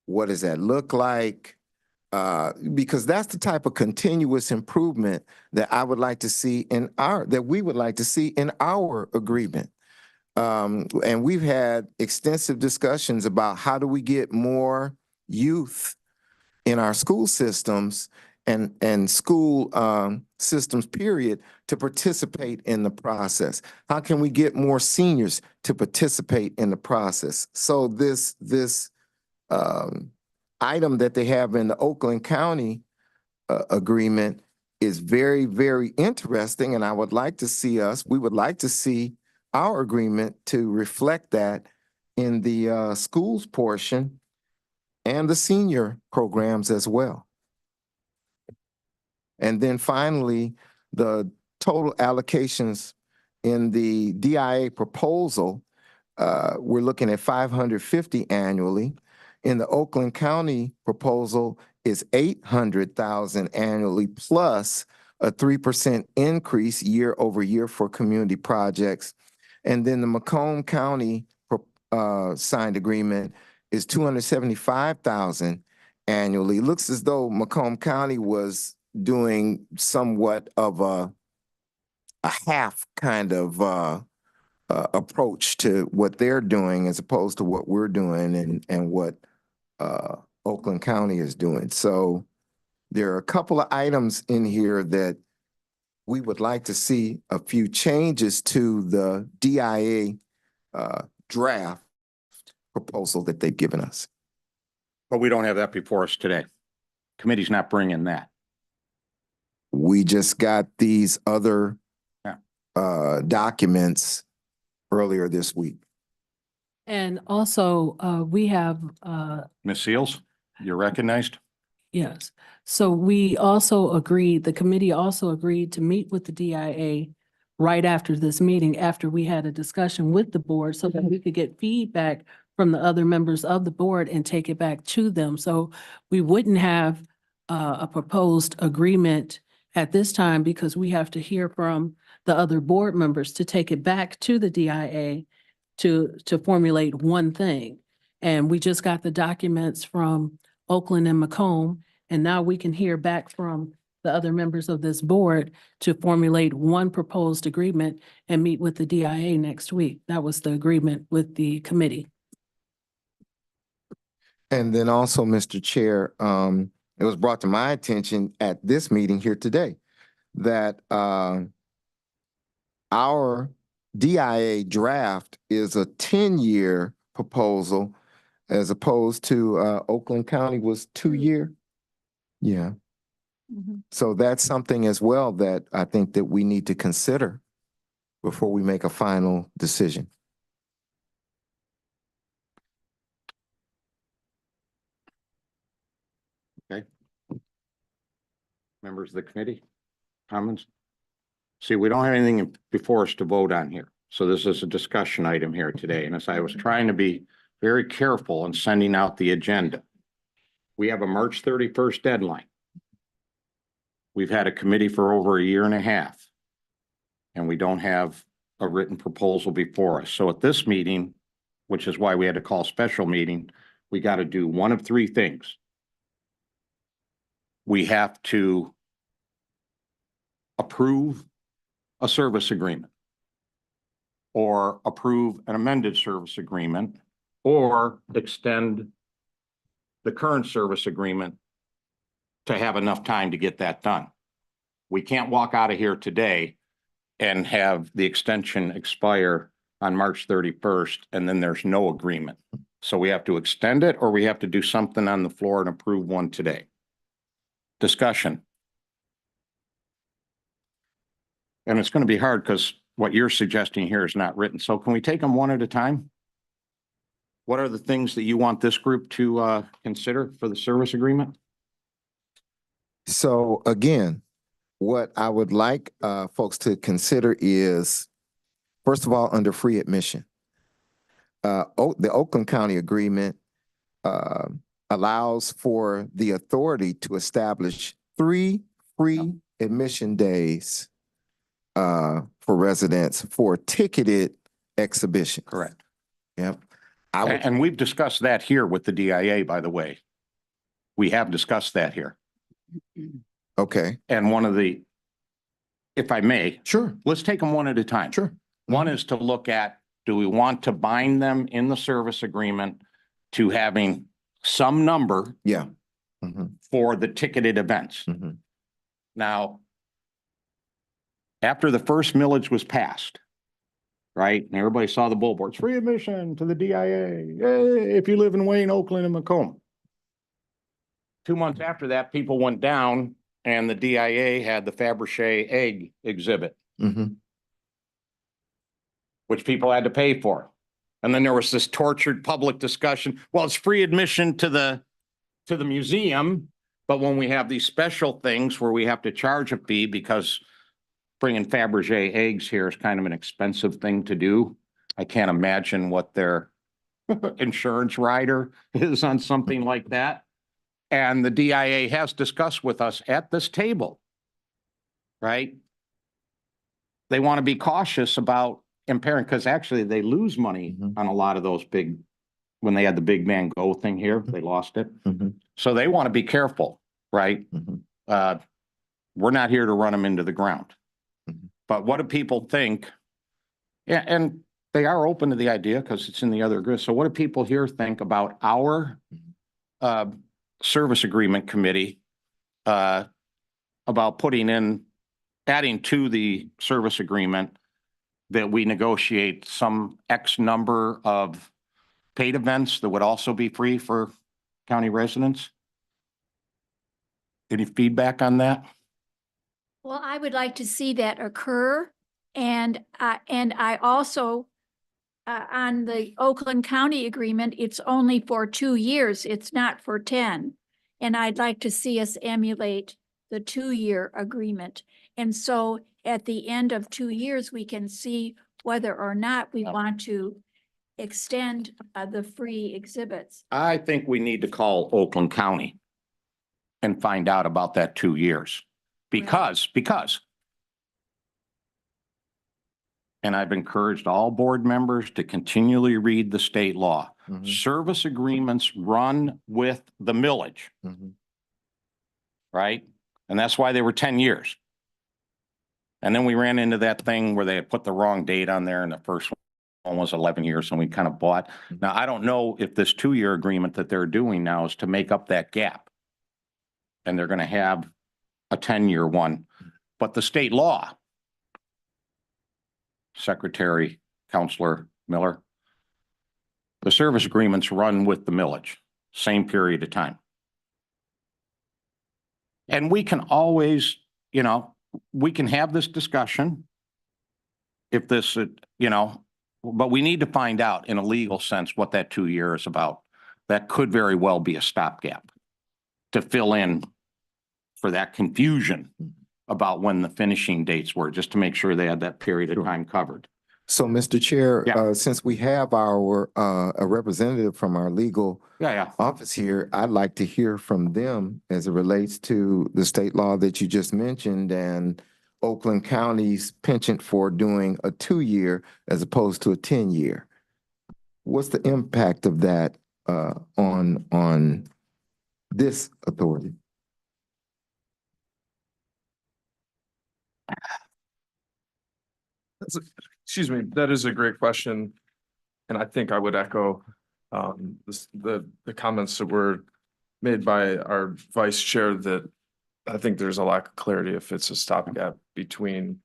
what does that look like? Because that's the type of continuous improvement that I would like to see that we would like to see in our agreement. And we've had extensive discussions about how do we get more youth in our school systems and school systems, period, to participate in the process. How can we get more seniors to participate in the process? So this item that they have in the Oakland County agreement is very, very interesting, and I would like to see we would like to see our agreement to reflect that in the schools portion and the senior programs as well. And then finally, the total allocations in the DIA proposal, we're looking at 550 annually. In the Oakland County proposal is 800,000 annually, plus a 3% increase year over year for community projects. And then the Macomb County signed agreement is 275,000 annually. Looks as though Macomb County was doing somewhat of a half kind of approach to what they're doing as opposed to what we're doing and what Oakland County is doing. So there are a couple of items in here that we would like to see a few changes to the DIA draft proposal that they've given us. But we don't have that before us today. Committee's not bringing that. We just got these other documents earlier this week. And also, we have, Ms. Seals, you're recognized. yes. So we also agreed, the committee also agreed to meet with the DIA right after this meeting, after we had a discussion with the board, so that we could get feedback from the other members of the board and take it back to them. So we wouldn't have a proposed agreement at this time because we have to hear from the other board members to take it back to the DIA to formulate one thing. And we just got the documents from Oakland and Macomb, and now we can hear back from the other members of this board to formulate one proposed agreement and meet with the DIA next week. That was the agreement with the committee. And then also, Mr. Chair, it was brought to my attention at this meeting here today that our DIA draft is a 10-year proposal as opposed to Oakland County was 2-year. Yeah. Mhm. So that's something as well that I think that we need to consider before we make a final decision. Members of the committee, comments? See, we don't have anything before us to vote on here. So this is a discussion item here today. And as I was trying to be very careful in sending out the agenda, we have a March 31st deadline. We've had a committee for over a year and a half. And we don't have a written proposal before us. So at this meeting, which is why we had to call special meeting, we got to do one of three things. We have to approve a service agreement or approve an amended service agreement or extend the current service agreement to have enough time to get that done. We can't walk out of here today and have the extension expire on March 31st and then there's no agreement. So we have to extend it or we have to do something on the floor and approve one today. Discussion. And it's going to be hard because what you're suggesting here is not written. So can we take them one at a time? What are the things that you want this group to consider for the service agreement? So again, what I would like folks to consider is, first of all, under free admission. The Oakland County agreement allows for the authority to establish 3 free admission days for residents for ticketed exhibition. Correct. Yep. I would, And we've discussed that here with the DIA, by the way. We have discussed that here. okay, And one of the, if I may, sure, let's take them one at a time. sure. One is to look at, do we want to bind them in the service agreement to having some number Yeah. Mhm, for the ticketed events? mhm. Now, after the first millage was passed, right, and everybody saw the billboards, free admission to the DIA, yay, if you live in Wayne, Oakland, and Macomb. 2 months after that, people went down and the DIA had the Fabergé egg exhibit, Mhm. which people had to pay for. And then there was this tortured public discussion. Well, it's free admission to the museum, but when we have these special things where we have to charge a fee because bringing Fabergé eggs here is kind of an expensive thing to do. I can't imagine what their insurance rider is on something like that. And the DIA has discussed with us at this table, right? They want to be cautious about impairing, because actually they lose money Mhm. on a lot of those big, when they had the Big Man Go thing here, they lost it. Mhm. So they want to be careful, right? Mhm. We're not here to run them into the ground. Mhm. But what do people think? Yeah, and they are open to the idea because it's in the other agreement. So what do people here think about our service agreement committee about adding to the service agreement that we negotiate some X number of paid events that would also be free for county residents? Any feedback on that? Well, I would like to see that occur. And I also, on the Oakland County agreement, it's only for 2 years. It's not for 10. And I'd like to see us emulate the 2-year agreement. And so at the end of 2 years, we can see whether or not we want to extend the free exhibits. I think we need to call Oakland County and find out about that 2 years. Because, and I've encouraged all board members to continually read the state law. Mhm. Service agreements run with the millage, Mhm. right? And that's why they were 10 years. And then we ran into that thing where they had put the wrong date on there and the first one was 11 years, and we kind of bought. Now, I don't know if this 2-year agreement that they're doing now is to make up that gap. And they're going to have a 10-year one, but the state law, Secretary, Counselor Miller, the service agreements run with the millage, same period of time. And we can always, you know, we can have this discussion if this, you know, but we need to find out in a legal sense what that 2-year is about. That could very well be a stopgap to fill in for that confusion about when the finishing dates were, just to make sure they had that period of time covered. So, Mr. Chair, Yeah. since we have our, a representative from our legal Yeah. office here, I'd like to hear from them as it relates to the state law that you just mentioned and Oakland County's penchant for doing a 2-year as opposed to a 10-year. What's the impact of that on this authority? Excuse me, that is a great question. And I think I would echo the comments that were made by our vice chair, that I think there's a lack of clarity if it's a stopgap between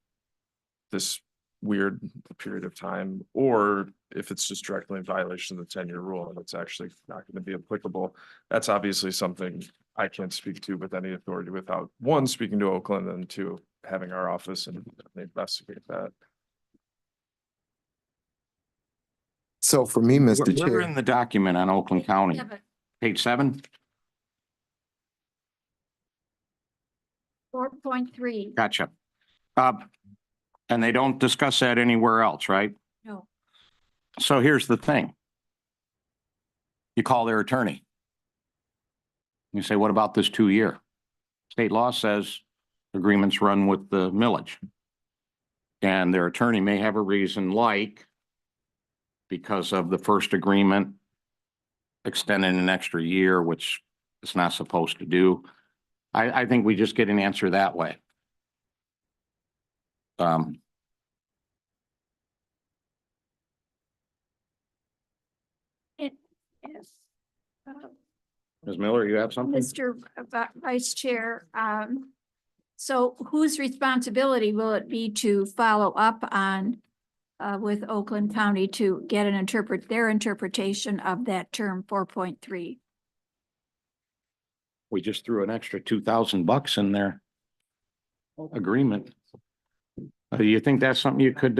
this weird period of time, or if it's just directly in violation of the 10-year rule and it's actually not going to be applicable. That's obviously something I can't speak to with any authority without, one, speaking to Oakland, and two, having our office and investigate that. So for me, Mr. We're Chair. in the document on Oakland County, Yeah, but page 7. 4.3, Gotcha. And they don't discuss that anywhere else, right? no. So here's the thing. You call their attorney. You say, what about this 2-year? State law says agreements run with the millage. And their attorney may have a reason, like because of the first agreement extending an extra year, which it's not supposed to do. I think we just get an answer that way. It is. Ms. Miller, you have something? Mr. Vice Chair, so whose responsibility will it be to follow up on with Oakland County to get their interpretation of that term 4.3? We just threw an extra $2,000 in their agreement. Do you think that's something you could,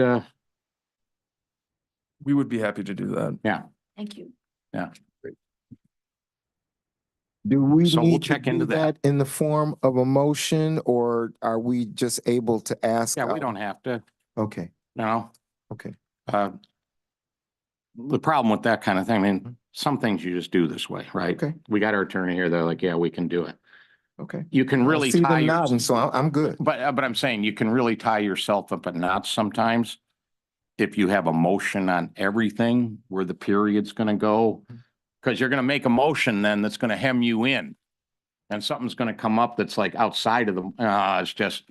We would be happy to do that. yeah, Thank you. Do we So we'll need to check into do that. that in the form of a motion, or are we just able to ask? yeah, we don't have to, Okay, you know? okay. The problem with that kind of thing, I mean, some things you just do this way, right? Okay. We got our attorney here, they're like, yeah, we can do it. Okay. You can really I see tie them your, nodding, so I'm good. but I'm saying you can really tie yourself up at knots sometimes. If you have a motion on everything where the period's gonna go, because you're gonna make a motion then that's gonna hem you in. And something's gonna come up that's like outside of the, it's just.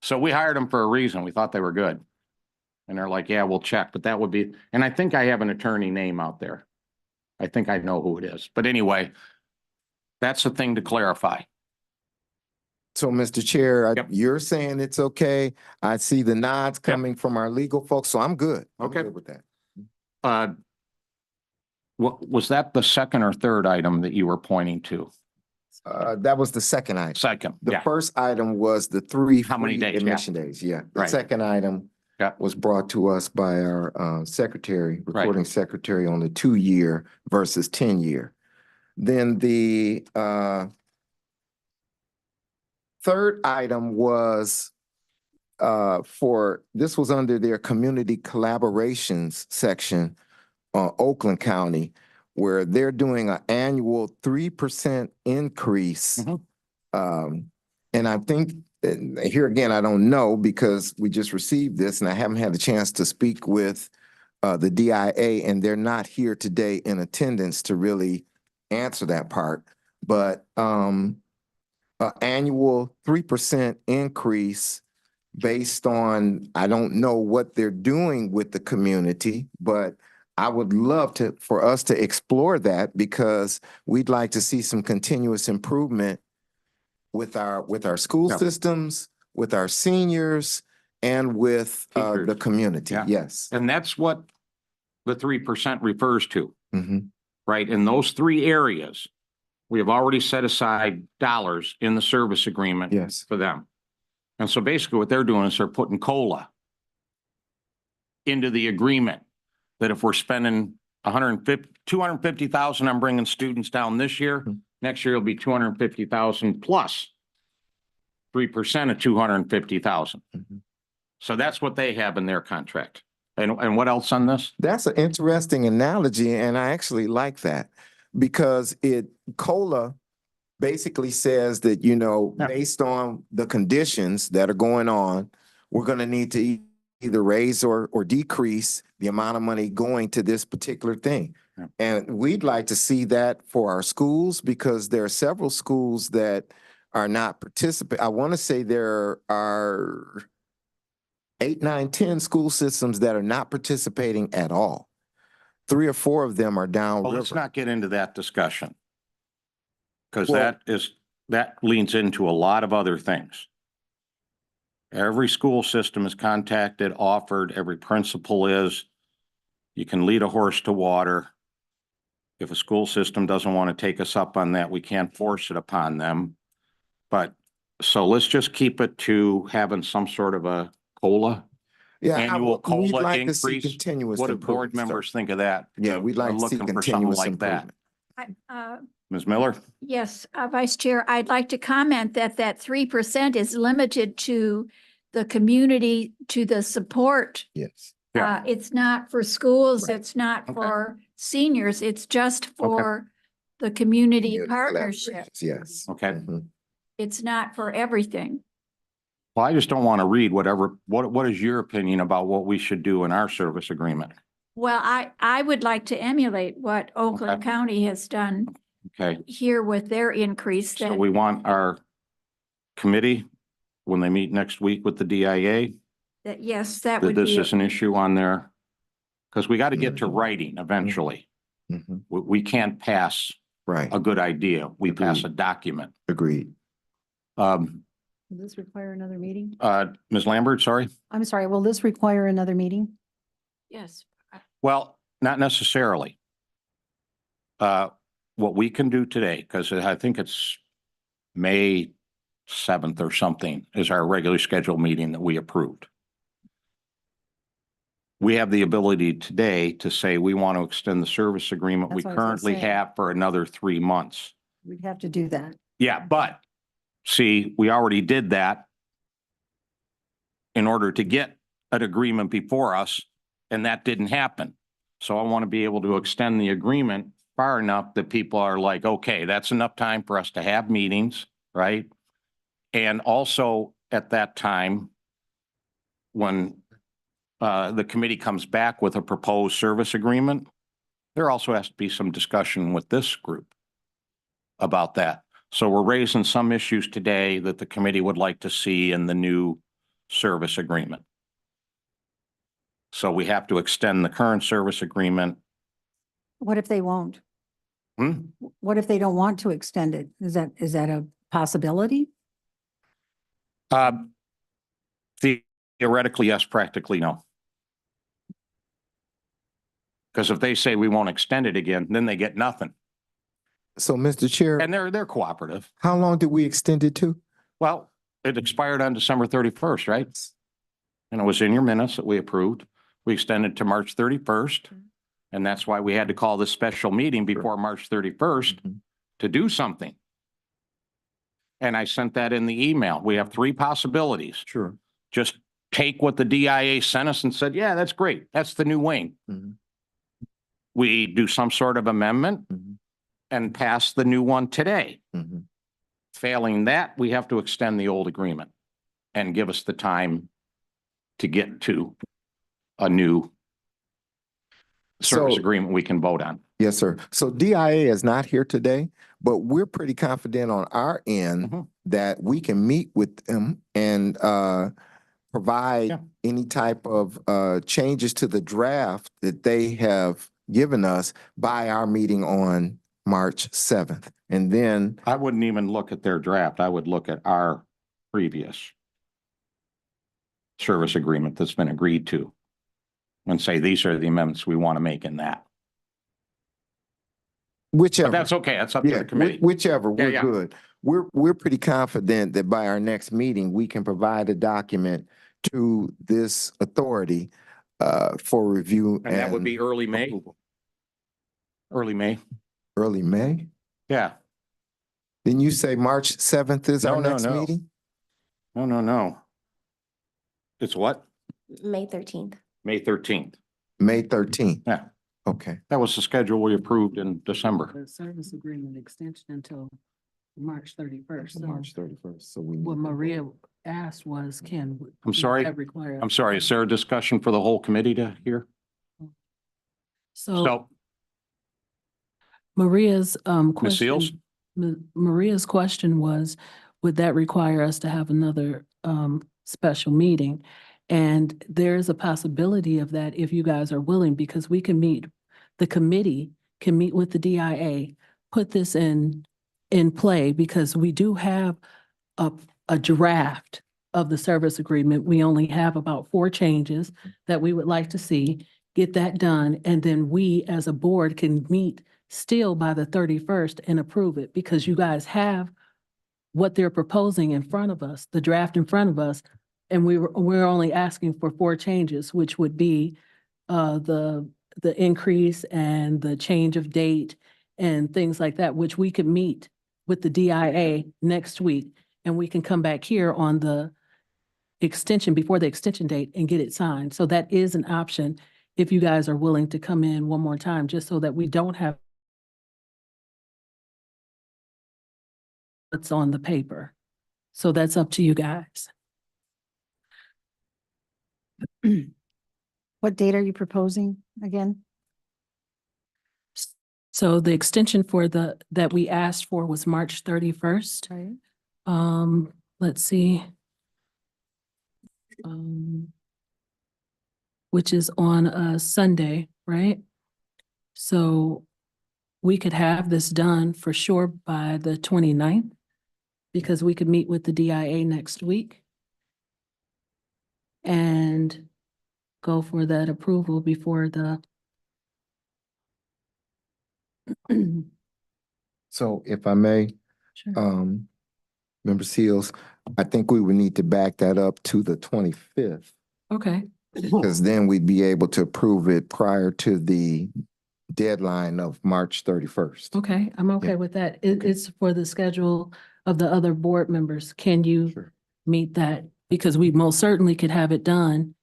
So we hired them for a reason. We thought they were good. And they're like, yeah, we'll check, but that would be, and I think I have an attorney name out there. I think I know who it is, but anyway, that's the thing to clarify. So, Mr. Chair, Yep. you're saying it's okay. I see the nods coming from our legal folks, so I'm good. I'm Okay. good with that. What, was that the second or third item that you were pointing to? That was the second item. Second, The yeah, first item was the 3 How many free days? Yeah. admission days, yeah. The Right. second item Yeah. was brought to us by our secretary, recording secretary, on the 2-year versus 10-year. Then the third item was this was under their community collaborations section, Oakland County, where they're doing an annual 3% increase. Mhm. And I think, and here again, I don't know because we just received this and I haven't had the chance to speak with the DIA, and they're not here today in attendance to really answer that part. But an annual 3% increase based on, I don't know what they're doing with the community, but I would love for us to explore that because we'd like to see some continuous improvement with our school Yeah. systems, with our seniors, and with the Teachers. community. Yeah. Yes. And that's what the 3% refers to, Mhm. right? In those three areas, we have already set aside dollars in the service agreement Yes. for them. And so basically what they're doing is they're putting COLA into the agreement that if we're spending 250,000 on bringing students down this year, Mhm. next year it'll be 250,000 plus 3% of 250,000. Mhm. So that's what they have in their contract. And what else on this? That's an interesting analogy, and I actually like that because COLA basically says that, Yeah. based on the conditions that are going on, we're going to need to either raise or decrease the amount of money going to this particular thing. Yeah. And we'd like to see that for our schools because there are several schools that are not participating. I want to say there are 8, 9, 10 school systems that are not participating at all. 3 or 4 of them are Well, downriver. let's not get into that discussion. Because Well- that leans into a lot of other things. Every school system is contacted, offered, every principal is. You can lead a horse to water. If a school system doesn't want to take us up on that, we can't force it upon them. But, so let's just keep it to having some sort of a COLA. Yeah, annual we'd COLA like to see increase. continuous What do board improvement, sir. members think of that? Yeah, we'd like to see Looking for something continuous like that. improvement. Ms. Miller? Yes, Vice Chair, I'd like to comment that 3% is limited to the community, to the support. Yes. Yeah. It's not for schools, Right. it's not Okay. for seniors, it's just for the community Community partnership. collaborations, yes. Okay. Mhm. It's not for everything. Well, I just don't want to read what is your opinion about what we should do in our service agreement? Well, I would like to emulate what Oakland Okay. County has done Okay, here with their increase so that, we want our committee, when they meet next week with the DIA, yes, that that would this be, is an issue on there. Because we got to get to Mhm. writing eventually. Mhm. We can't pass Right, a good idea. We pass a Agreed. document. agreed. Um, Will this require another meeting? Ms. Lambert, sorry? I'm sorry, will this require another meeting? yes. Well, not necessarily. What we can do today, because I think it's May 7th or something, is our regularly scheduled meeting that we approved. We have the ability today to say we want to extend the service agreement we That's what I was gonna currently say. have for another 3 months. We'd have to do that. Yeah, but see, we already did that in order to get an agreement before us, and that didn't happen. So I want to be able to extend the agreement far enough that people are like, okay, that's enough time for us to have meetings, right? And also at that time, when the committee comes back with a proposed service agreement, there also has to be some discussion with this group about that. So we're raising some issues today that the committee would like to see in the new service agreement. So we have to extend the current service agreement. What if they won't? Hmm? What if they don't want to extend it? Is that a possibility? Theoretically, yes, practically, no. Because if they say we won't extend it again, then they get nothing. So, Mr. Chair, And they're cooperative. how long did we extend it to? Well, it expired on December 31st, right? And it was in your minutes that we approved. We extended to March 31st. And that's why we had to call this special meeting before March 31st Mhm. to do something. And I sent that in the email. We have 3 possibilities. Sure. Just take what the DIA sent us and said, yeah, that's great. That's the new wing. Mhm. We do some sort of amendment Mhm. and pass the new one today. Mhm. Failing that, we have to extend the old agreement and give us the time to get to a new service So- agreement we can vote on. Yes, sir. So DIA is not here today, but we're pretty confident on our end Mhm. that we can meet with them and provide Yeah. any type of changes to the draft that they have given us by our meeting on March 7th. And then, I wouldn't even look at their draft. I would look at our previous service agreement that's been agreed to and say, these are the amendments we want to make in that. But whichever. that's okay. That's up to Yeah, the committee. whichever, Yeah, we're yeah. good. We're pretty confident that by our next meeting, we can provide a document to this authority for review And that would be early May, approval. early May. Early May? Yeah. Didn't you say March 7th is our No, next no. meeting? No. It's what? May 13th. May 13th. May 13th? Yeah. Okay. That was the schedule we approved in December. The service agreement extension until March 31st. March 31st, so we. What Maria asked was, can. I'm sorry. that require- I'm sorry, is there a discussion for the whole committee to hear? So So, Maria's Ms. Seals? Maria's question was, would that require us to have another special meeting? And there is a possibility of that if you guys are willing, because we can meet, the committee can meet with the DIA, put this in play, because we do have a draft of the service agreement. We only have about 4 changes that we would like to see, get that done, and then we as a board can meet still by the 31st and approve it, because you guys have what they're proposing in front of us, the draft in front of us. And we're only asking for 4 changes, which would be the increase and the change of date and things like that, which we could meet with the DIA next week. And we can come back here on the extension, before the extension date, and get it signed. So that is an option if you guys are willing to come in one more time, just so that we don't have what's on the paper. So that's up to you guys. What date are you proposing again? So the extension for that we asked for was March 31st. Right. Let's see. Which is on a Sunday, right? So we could have this done for sure by the 29th, because we could meet with the DIA next week and go for that approval before the So if I may, Sure. Member Seals, I think we would need to back that up to the 25th, Okay, because then we'd be able to approve it prior to the deadline of March 31st. okay, I'm okay with that. It's for the schedule of the other board members. Can you Sure. meet that? Because we most certainly could have it done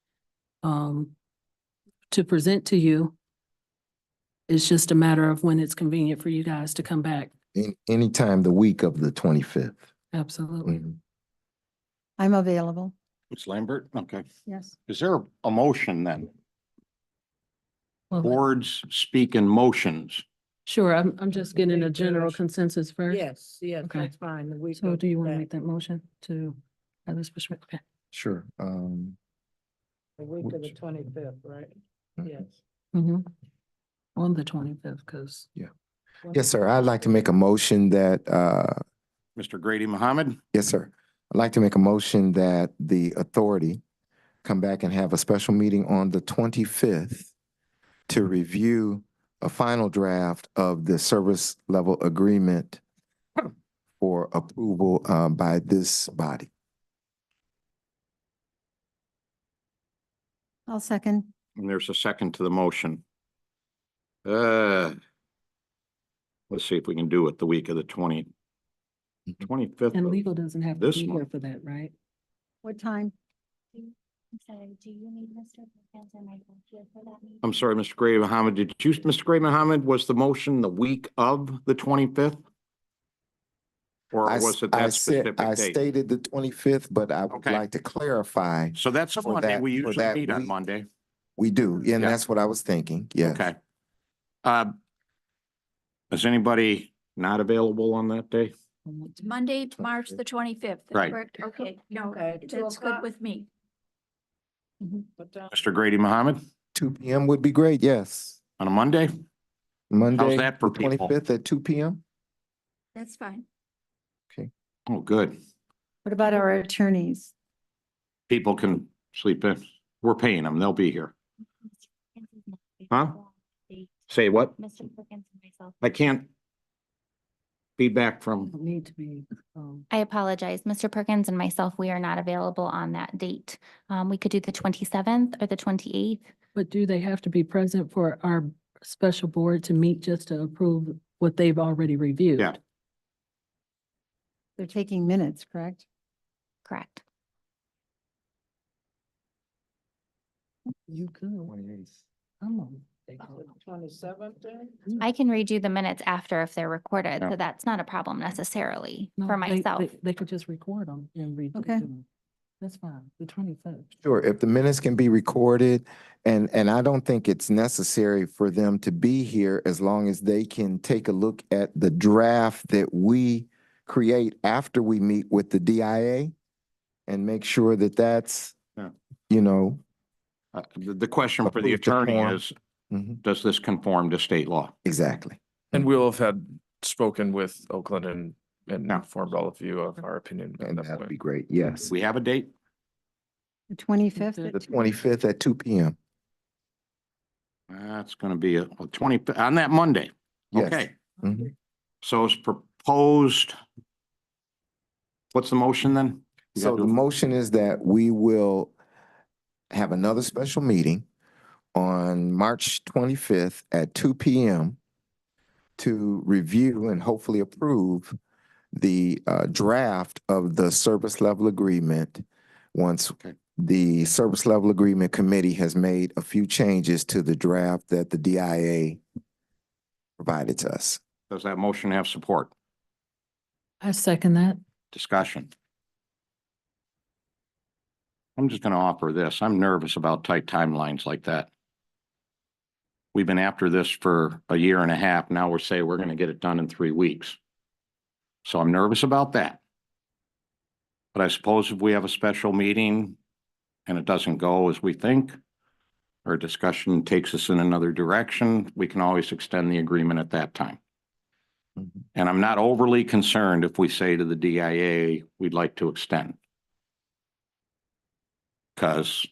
to present to you. It's just a matter of when it's convenient for you guys to come back. Anytime the week of the 25th. Absolutely. Mhm. I'm available. Ms. Lambert, okay. Yes. Is there a motion then? Well, Boards speak in motions. sure, I'm just getting a general consensus first. Yes, Okay. that's fine. The week So of do you want to that- make that motion to have this perspective? Okay. Sure. The week of the which- 25th, right? Mhm. Yes. Mhm. On the 25th, because. Yes, sir. I'd like to make a motion that, Mr. Grady Mohammed, yes, sir. I'd like to make a motion that the authority come back and have a special meeting on the 25th to review a final draft of the service level agreement for approval by this body. I'll second. and there's a second to the motion. Let's see if we can do it the week of the 25th. And legal doesn't have to This be here month. for that, right? What time? I'm sorry, do you need Mr. Perkins and Michael here for that meeting? I'm sorry, Mr. Grady Mohammed, Mr. Grady Mohammed, was the motion the week of the 25th? Or I was it I that said, specific I date? stated the 25th, but I would Okay. like to clarify. So that's a for Monday. that- We for usually that meet on week. Monday. We do, and Yeah. that's what I was thinking, yes. Okay. Does anybody not available on that day? It's Monday, March the 25th. Right. Okay, no, Okay, 2 that's good o'clock. with me. Put down- Mr. Grady Mohammed, 2 p.m. would be great, yes. on a Monday? Monday, that for the people? 25th at 2 p.m.? That's fine. Oh, good. What about our attorneys? People can sleep in. We're paying them. They'll be here. Huh? Say what? Mr. Perkins and myself. I can't feedback from, Don't need to be, I apologize. Mr. Perkins and myself, we are not available on that date. We could do the 27th or the 28th. but do they have to be present for our special board to meet just to approve what they've already reviewed? Yeah. They're taking minutes, correct? Correct. You could. Come on. 27th then? I can redo the minutes after if they're recorded, Yeah. so that's not a problem necessarily No, for they- myself. They could just record them and read. Okay. That's fine, the 25th. Sure, if the minutes can be recorded, and I don't think it's necessary for them to be here as long as they can take a look at the draft that we create after we meet with the DIA and make sure that that's, Yeah. you know. the question for the Approve the attorney form. is, Mhm, does this conform to state law? exactly. And we'll have had spoken with Oakland and Yeah. informed all of you of our opinion. at And that that'd point. be great, yes. We have a date? The 25th? The 25th at 2 p.m. That's gonna be a 20, on that Monday. Yes. Okay, Mhm. so it's proposed. What's the motion then? You So gotta the do- motion is that we will have another special meeting on March 25th at 2 p.m. to review and hopefully approve the draft of the service level agreement once Okay. the service level agreement committee has made a few changes to the draft that the DIA provided to us. Does that motion have support? I second that. Discussion? I'm just gonna offer this. I'm nervous about tight timelines like that. We've been after this for a year and a half. Now we're saying we're gonna get it done in 3 weeks. So I'm nervous about that. But I suppose if we have a special meeting and it doesn't go as we think, or discussion takes us in another direction, we can always extend the agreement at that time. Mhm. And I'm not overly concerned if we say to the DIA, we'd like to extend. Because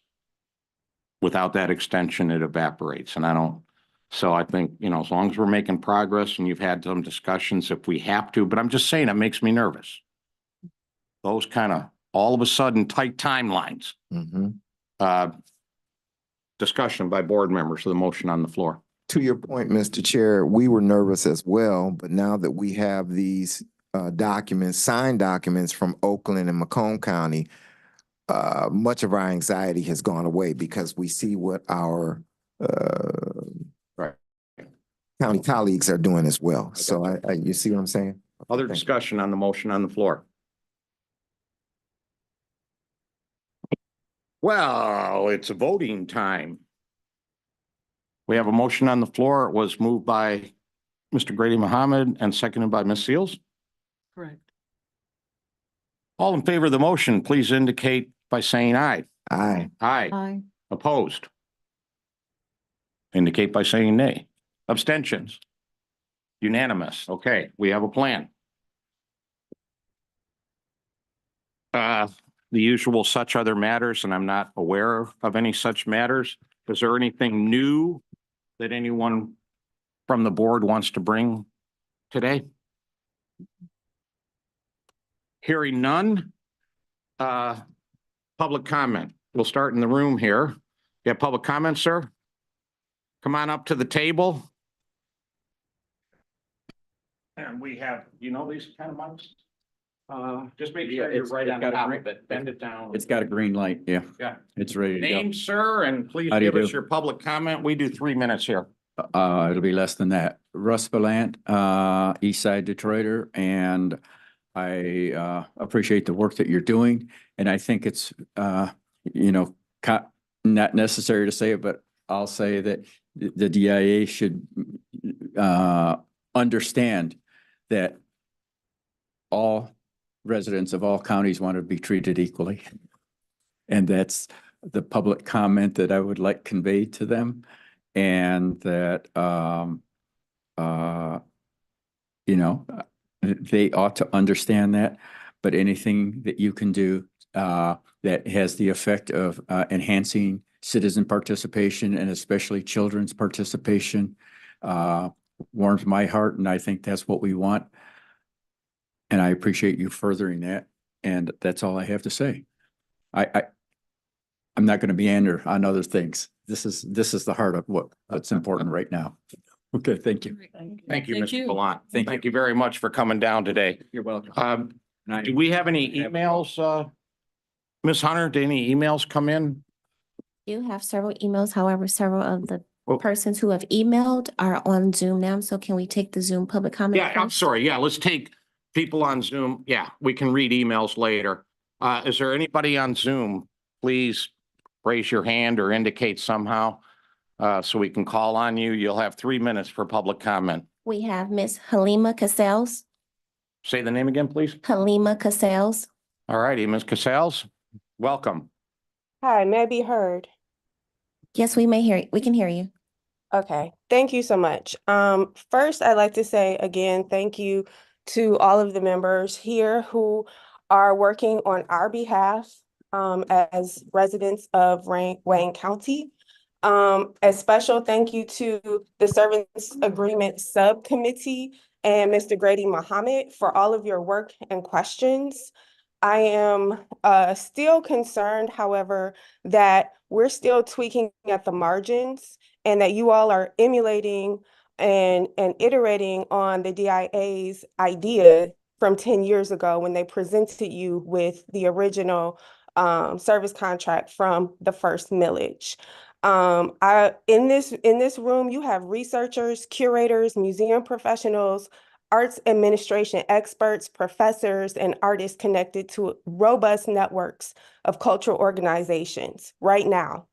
without that extension, it evaporates, and I don't, so I think, as long as we're making progress and you've had some discussions, if we have to, but I'm just saying, it makes me nervous. Those kind of, all of a sudden, tight timelines. Mhm. Discussion by board members of the motion on the floor. To your point, Mr. Chair, we were nervous as well, but now that we have these documents, signed documents from Oakland and Macomb County, much of our anxiety has gone away because we see what our Right. county colleagues are doing as well. So you see what I'm saying? Other Thank you. discussion on the motion on the floor? Well, it's voting time. We have a motion on the floor. It was moved by Mr. Grady Mohammed and seconded by Ms. Seals. Correct. All in favor of the motion, please indicate by saying aye. Aye. Aye. Aye. Opposed? Indicate by saying nay. Abstentions? Unanimous. Okay, we have a plan. The usual such other matters, and I'm not aware of any such matters. Is there anything new that anyone from the board wants to bring today? Hearing none. Public comment. We'll start in the room here. You have public comment, sir? Come on up to the table. And we have, these kind of mics? Just make sure you're right on top of it. Bend it down. It's got a green light, yeah. Yeah. It's ready to go. Name, sir, and please How do you give us do? your public comment. We do 3 minutes here. It'll be less than that. Russ Belant, East Side Detroiter, and I appreciate the work that you're doing. And I think it's, not necessary to say it, but I'll say that the DIA should understand that all residents of all counties want to be treated equally. And that's the public comment that I would like conveyed to them. And that, you know, they ought to understand that, but anything that you can do that has the effect of enhancing citizen participation and especially children's participation warms my heart, and I think that's what we want. And I appreciate you furthering that, and that's all I have to say. I'm not going to meander on other things. This is the heart of what's important right now. Okay, thank you. Thank you, Thank Mr. you. Gallant. Thank Thank you very much for coming down today. You're welcome. And I- Do we have any emails, Ms. Hunter? Did any emails come in? You have several emails, however, several of the Oh. persons who have emailed are on Zoom now, so can we take the Zoom public comment? Yeah, I'm first? sorry. Yeah, let's take people on Zoom. Yeah, we can read emails later. Is there anybody on Zoom? Please raise your hand or indicate somehow so we can call on you. You'll have 3 minutes for public comment. We have Miss Halima Casales. Say the name again, please. Halima Casales. All righty, Ms. Casales, welcome. Hi, may I be heard? Yes, we can hear you. Okay, thank you so much. First, I'd like to say again, thank you to all of the members here who are working on our behalf as residents of Wayne County. A special thank you to the Service Agreement Subcommittee and Mr. Grady Muhammad for all of your work and questions. I am still concerned, however, that we're still tweaking at the margins and that you all are emulating and iterating on the DIA's idea from 10 years ago when they presented you with the original service contract from the first millage. In this room, you have researchers, curators, museum professionals, arts administration experts, professors, and artists connected to robust networks of cultural organizations right now.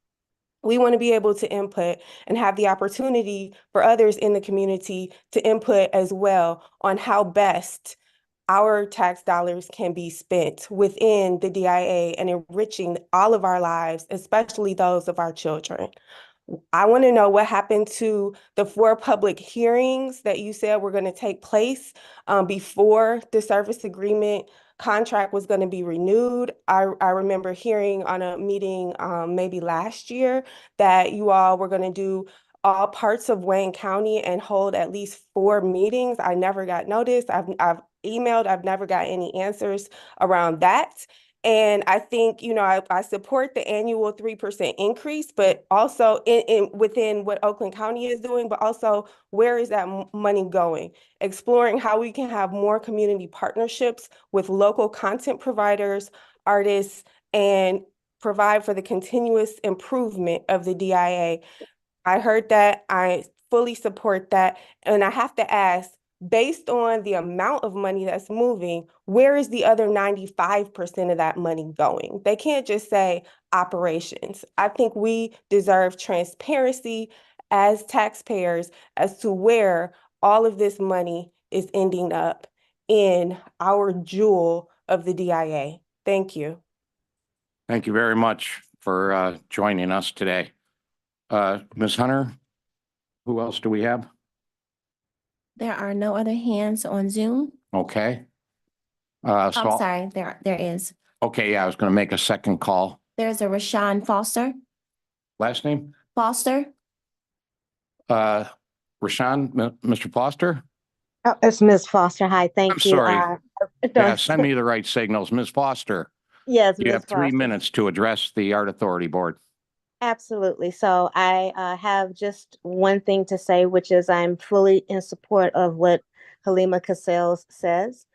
We want to be able to input and have the opportunity for others in the community to input as well on how best our tax dollars can be spent within the DIA and enriching all of our lives, especially those of our children. I want to know what happened to the 4 public hearings that you said were going to take place before the service agreement contract was going to be renewed. I remember hearing on a meeting maybe last year that you all were going to do all parts of Wayne County and hold at least 4 meetings. I never got notice. I've emailed, I've never got any answers around that. And I think, you know, I support the annual 3% increase, but also within what Oakland County is doing, but also where is that money going? Exploring how we can have more community partnerships with local content providers, artists, and provide for the continuous improvement of the DIA. I heard that, I fully support that. And I have to ask, based on the amount of money that's moving, where is the other 95% of that money going? They can't just say operations. I think we deserve transparency as taxpayers as to where all of this money is ending up in our jewel of the DIA. Thank you. Thank you very much for joining us today. Ms. Hunter, who else do we have? There are no other hands on Zoom. Okay. Oh, sorry, there is. Okay, yeah, I was going to make a second call. There's a Rashawn Foster. Last name? Foster. Rashawn, Mr. Foster? Oh, it's Ms. Foster. Hi, thank I'm you. sorry. Yeah, Don't- send me the right signals. Ms. Foster, Yes, you Ms. have 3 Foster. minutes to address the Art Authority Board. Absolutely. So I have just one thing to say, which is I'm fully in support of what Halima Casales says.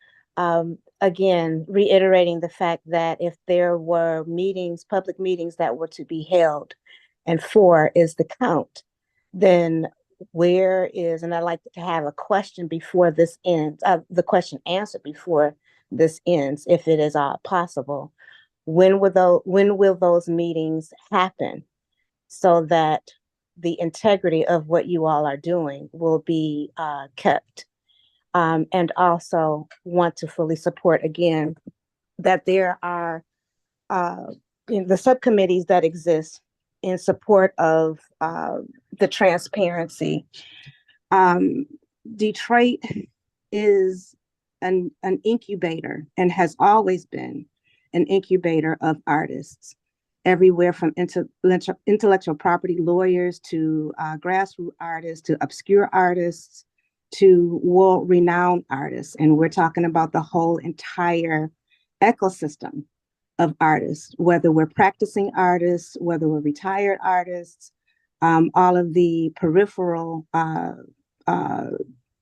Again, reiterating the fact that if there were meetings, public meetings that were to be held, and 4 is the count, then where is, and I'd like to have a question before this ends, the question answered before this ends, if it is possible. When will those meetings happen so that the integrity of what you all are doing will be kept? And also want to fully support again that there are in the subcommittees that exist in support of the transparency. Detroit is an incubator and has always been an incubator of artists, everywhere from intellectual property lawyers to grassroots artists to obscure artists to world-renowned artists. And we're talking about the whole entire ecosystem of artists, whether we're practicing artists, whether we're retired artists, all of the peripheral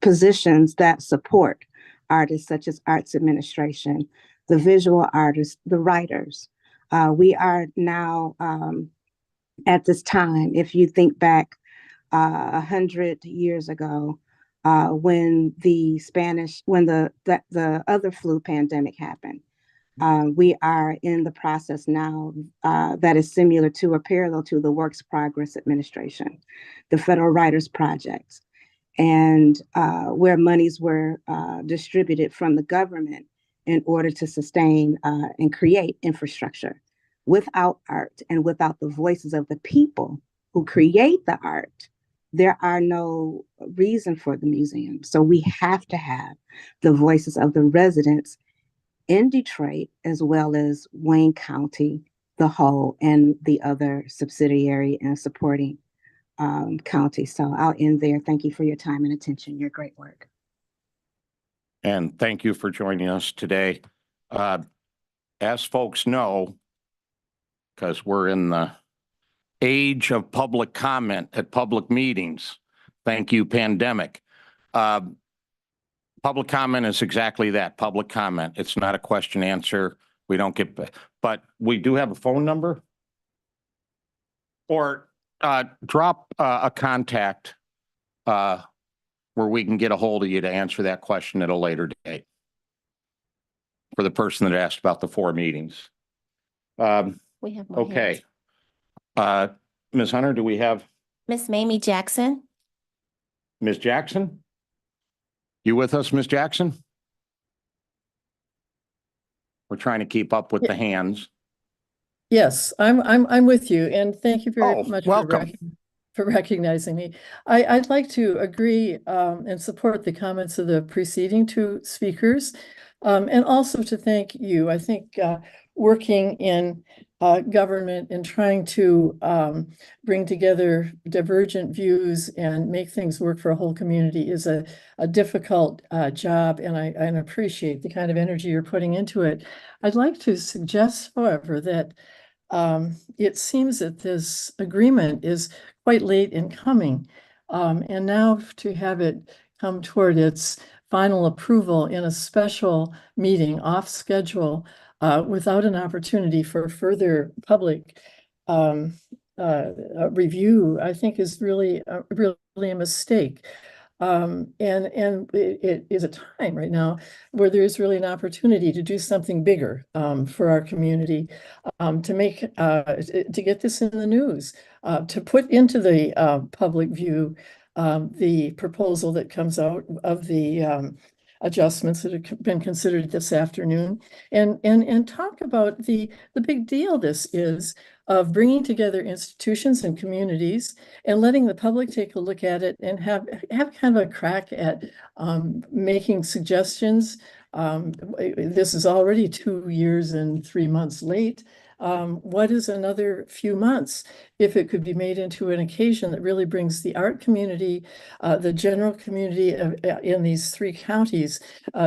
positions that support artists, such as arts administration, the visual artists, the writers. We are now at this time, if you think back 100 years ago, when the other flu pandemic happened. We are in the process now that is similar to or parallel to the Works Progress Administration, the Federal Writers Project, and where monies were distributed from the government in order to sustain and create infrastructure. Without art and without the voices of the people who create the art, there are no reason for the museum. So we have to have the voices of the residents in Detroit, as well as Wayne County, the whole, and the other subsidiary and supporting counties. So I'll end there. Thank you for your time and attention. Your great work. And thank you for joining us today. As folks know, because we're in the age of public comment at public meetings. Thank you, pandemic. Public comment is exactly that, public comment. It's not a question answer. We don't get, but we do have a phone number. Or drop a contact where we can get a hold of you to answer that question at a later date. For the person that asked about the 4 meetings. We have more Okay. hands. Ms. Hunter, do we have Miss Mamie Jackson. Ms. Jackson? You with us, Ms. Jackson? We're trying to keep up with the hands. Yes, I'm with you, and thank you very Oh, much welcome. for recognizing me. I'd like to agree and support the comments of the preceding 2 speakers, and also to thank you. I think working in government and trying to bring together divergent views and make things work for a whole community is a difficult job, and I appreciate the kind of energy you're putting into it. I'd like to suggest, however, that it seems that this agreement is quite late in coming, and now to have it come toward its final approval in a special meeting off schedule without an opportunity for further public review, I think is really a mistake. And it is a time right now where there is really an opportunity to do something bigger for our community, to get this in the news, to put into the public view the proposal that comes out of the adjustments that have been considered this afternoon, and talk about the big deal this is of bringing together institutions and communities and letting the public take a look at it and have kind of a crack at making suggestions. This is already 2 years and 3 months late. What is another few months if it could be made into an occasion that really brings the art community, the general community in these 3 counties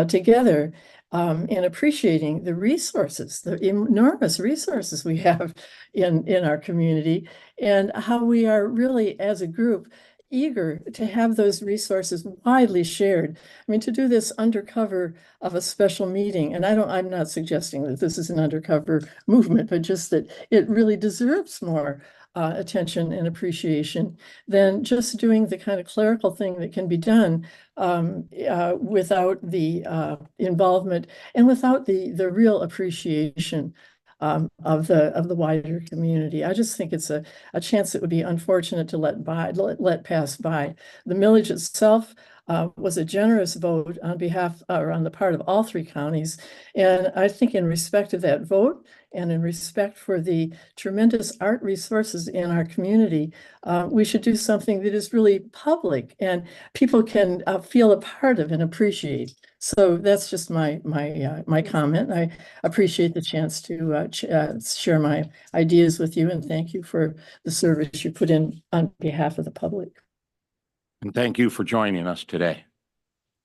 together, and appreciating the resources, the enormous resources we have in our community, and how we are really, as a group, eager to have those resources widely shared. I mean, to do this undercover of a special meeting, and I'm not suggesting that this is an undercover movement, but just that it really deserves more attention and appreciation than just doing the kind of clerical thing that can be done without the involvement and without the real appreciation of the wider community. I just think it's a chance that would be unfortunate to let pass by. The millage itself was a generous vote on behalf or on the part of all three counties. And I think in respect of that vote and in respect for the tremendous art resources in our community, we should do something that is really public and people can feel a part of and appreciate. So that's just my comment. I appreciate the chance to share my ideas with you, and thank you for the service you put in on behalf of the public. And thank you for joining us today.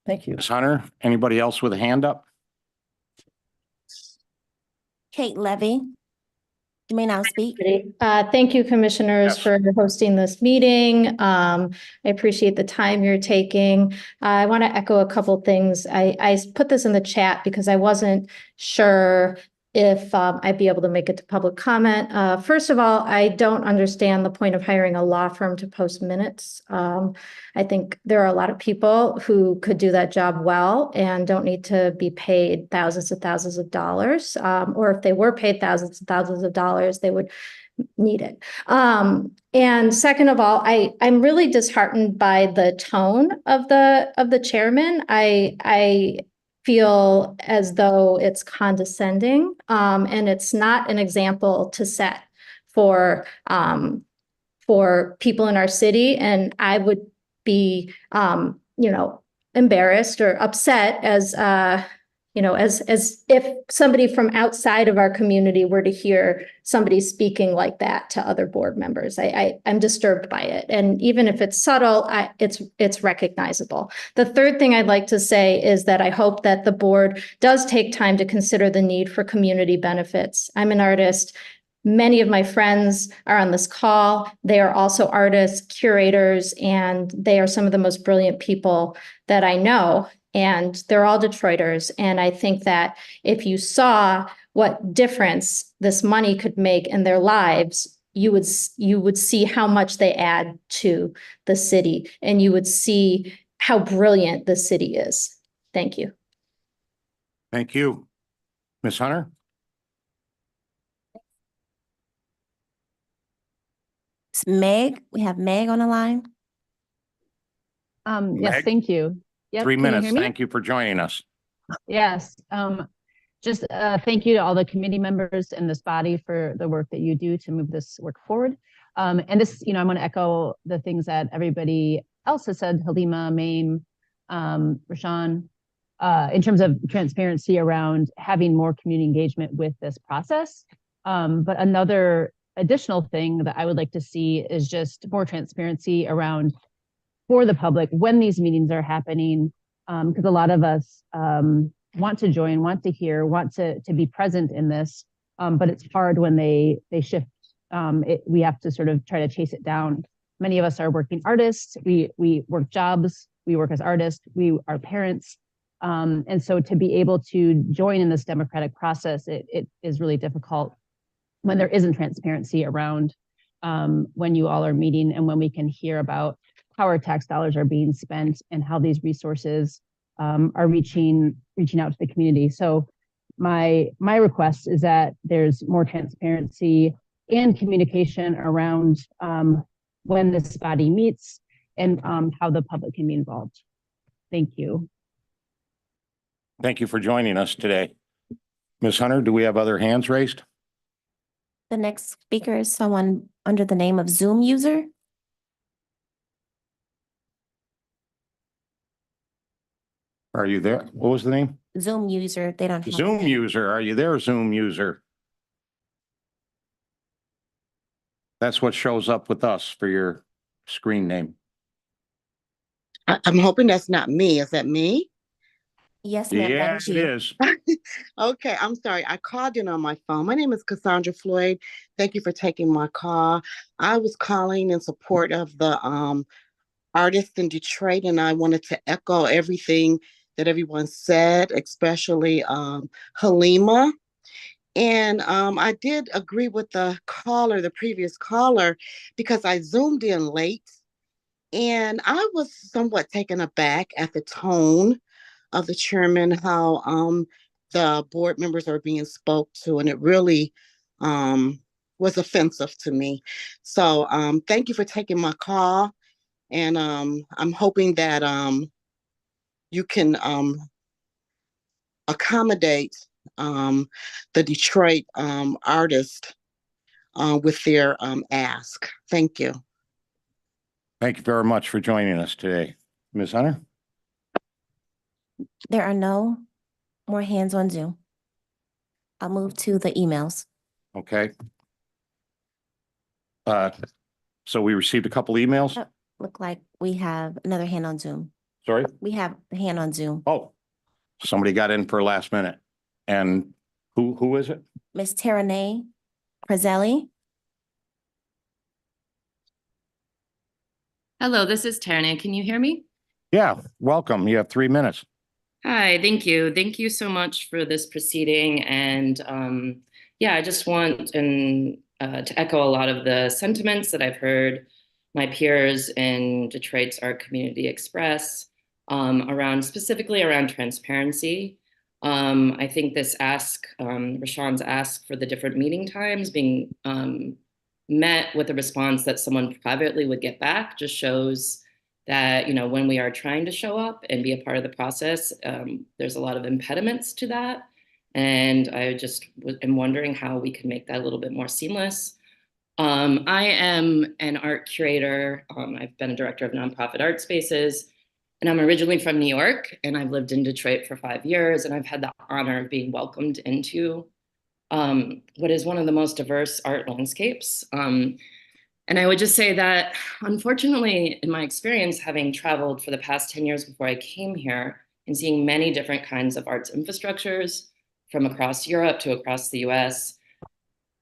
Thank you. Ms. Hunter, anybody else with a hand up? Kate Levy, you may now speak. Thank you, commissioners, Yes. for hosting this meeting. I appreciate the time you're taking. I want to echo a couple things. I put this in the chat because I wasn't sure if I'd be able to make it to public comment. First of all, I don't understand the point of hiring a law firm to post minutes. I think there are a lot of people who could do that job well and don't need to be paid thousands of dollars. Or if they were paid thousands of dollars, they would need it. And second of all, I'm really disheartened by the tone of the chairman. I feel as though it's condescending, and it's not an example to set for people in our city. And I would be, embarrassed or upset as if somebody from outside of our community were to hear somebody speaking like that to other board members. I'm disturbed by it. And even if it's subtle, it's recognizable. The third thing I'd like to say is that I hope that the board does take time to consider the need for community benefits. I'm an artist. Many of my friends are on this call. They are also artists, curators, and they are some of the most brilliant people that I know. And they're all Detroiters. And I think that if you saw what difference this money could make in their lives, you would see how much they add to the city, and you would see how brilliant the city is. Thank you. Thank you. Ms. Hunter? It's Meg, we have Meg on the line. Meg? Yes, thank you. Yep, 3 can you minutes. hear me? Thank you for joining us. Yes, just thank you to all the committee members in this body for the work that you do to move this work forward. And this, I'm going to echo the things that everybody else has said, Halima, Mame, Rashawn, in terms of transparency around having more community engagement with this process. But another additional thing that I would like to see is just more transparency around for the public when these meetings are happening, because a lot of us want to join, want to hear, want to be present in this, but it's hard when they shift. We have to sort of try to chase it down. Many of us are working artists. We work jobs. We work as artists. We are parents. And so to be able to join in this democratic process, it is really difficult when there isn't transparency around when you all are meeting and when we can hear about how our tax dollars are being spent and how these resources are reaching out to the community. So my request is that there's more transparency and communication around when this body meets and how the public can be involved. Thank you. Thank you for joining us today. Ms. Hunter, do we have other hands raised? The next speaker is someone under the name of Zoom user. Are you there? What was the name? Zoom user, they don't have. Zoom user. Are you there, Zoom user? That's what shows up with us for your screen name. I'm hoping that's not me. Is that me? Yes, ma'am. Yeah, that is it you. is. Okay, I'm sorry. I called in on my phone. My name is Cassandra Floyd. Thank you for taking my call. I was calling in support of the artists in Detroit, and I wanted to echo everything that everyone said, especially Halima. And I did agree with the previous caller, because I Zoomed in late, and I was somewhat taken aback at the tone of the chairman, how the board members are being spoke to, and it really was offensive to me. So thank you for taking my call, and I'm hoping that you can accommodate the Detroit artist with their ask. Thank you. Thank you very much for joining us today. Ms. Hunter? There are no more hands on Zoom. I'll move to the emails. Okay. So we received a couple emails. Yep. Look like we have another hand on Zoom. Sorry? We have a hand on Zoom. Oh, somebody got in for last minute. And who is it? Miss Taranay Prezzelli. Hello, this is Taryn. Can you hear me? Yeah, welcome. You have 3 minutes. Hi, thank you. Thank you so much for this proceeding. And yeah, I just want to echo a lot of the sentiments that I've heard my peers in Detroit's Art Community express specifically around transparency. I think this ask, Rashawn's ask for the different meeting times being met with a response that someone privately would get back just shows that, you know, when we are trying to show up and be a part of the process, there's a lot of impediments to that. And I just am wondering how we can make that a little bit more seamless. I am an art curator. I've been a director of nonprofit art spaces, and I'm originally from New York, and I've lived in Detroit for 5 years, and I've had the honor of being welcomed into what is one of the most diverse art landscapes. And I would just say that, unfortunately, in my experience, having traveled for the past 10 years before I came here and seeing many different kinds of arts infrastructures from across Europe to across the US,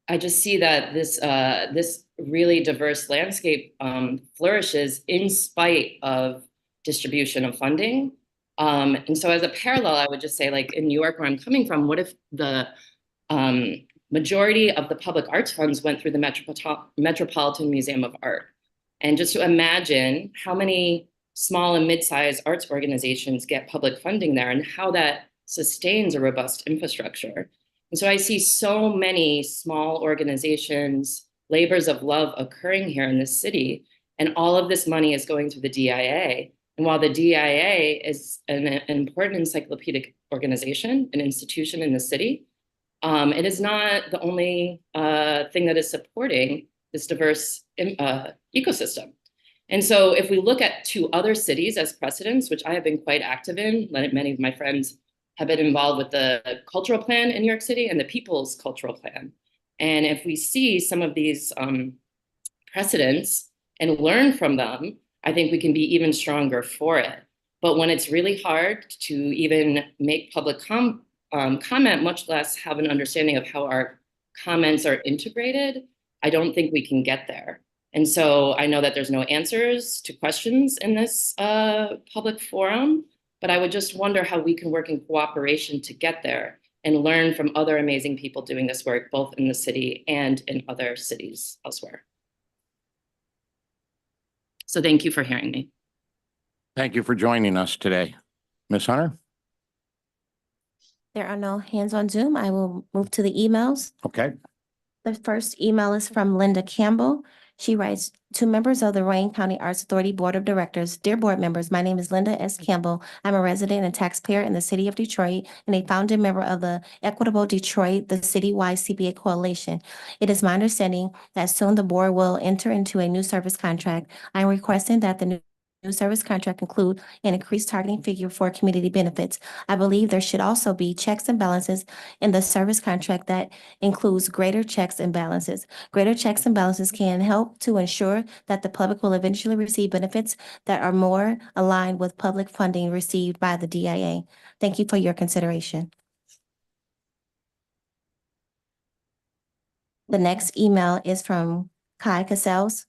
I just see that this really diverse landscape flourishes in spite of distribution of funding. And so as a parallel, I would just say, like in New York, where I'm coming from, what if the majority of the public arts funds went through the Metropolitan Museum of Art? And just to imagine how many small and mid-sized arts organizations get public funding there and how that sustains a robust infrastructure. And so I see so many small organizations, labors of love occurring here in this city, and all of this money is going through the DIA. And while the DIA is an important encyclopedic organization, an institution in the city, it is not the only thing that is supporting this diverse ecosystem. And so if we look at 2 other cities as precedents, which I have been quite active in, many of my friends have been involved with the cultural plan in New York City and the People's Cultural Plan. And if we see some of these precedents and learn from them, I think we can be even stronger for it. But when it's really hard to even make public comment, much less have an understanding of how our comments are integrated, I don't think we can get there. And so I know that there's no answers to questions in this public forum, but I would just wonder how we can work in cooperation to get there and learn from other amazing people doing this work, both in the city and in other cities elsewhere. So thank you for hearing me. Thank you for joining us today. Ms. Hunter? There are no hands on Zoom. I will move to the emails. Okay. The first email is from Linda Campbell. She writes, to members of the Wayne County Arts Authority Board of Directors, dear board members, my name is Linda S. Campbell. I'm a resident and taxpayer in the city of Detroit and a founding member of the Equitable Detroit, the citywide CBA coalition. It is my understanding that soon the board will enter into a new service contract. I'm requesting that the new service contract include an increased targeting figure for community benefits. I believe there should also be checks and balances in the service contract that includes greater checks and balances. Greater checks and balances can help to ensure that the public will eventually receive benefits that are more aligned with public funding received by the DIA. Thank you for your consideration. The next email is from Kai Cassels.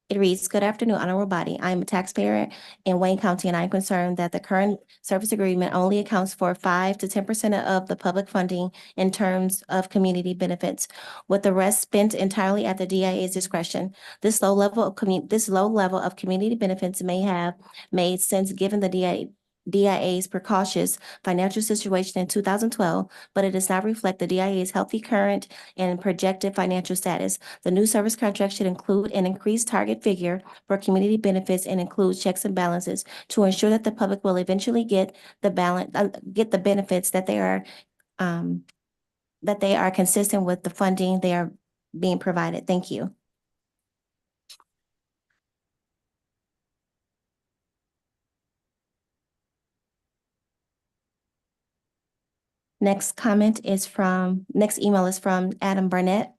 It reads, good afternoon, honorable body. I am a taxpayer in Wayne County and I am concerned that the current service agreement only accounts for 5 to 10% of the public funding in terms of community benefits, with the rest spent entirely at the DIA's discretion. This low level of community benefits may have made sense given the DIA's precautious financial situation in 2012, but it does not reflect the DIA's healthy current and projected financial status. The new service contract should include an increased target figure for community benefits and include checks and balances to ensure that the public will eventually get the benefits that they are consistent with the funding they are being provided. Thank you. Next email is from Adam Burnett.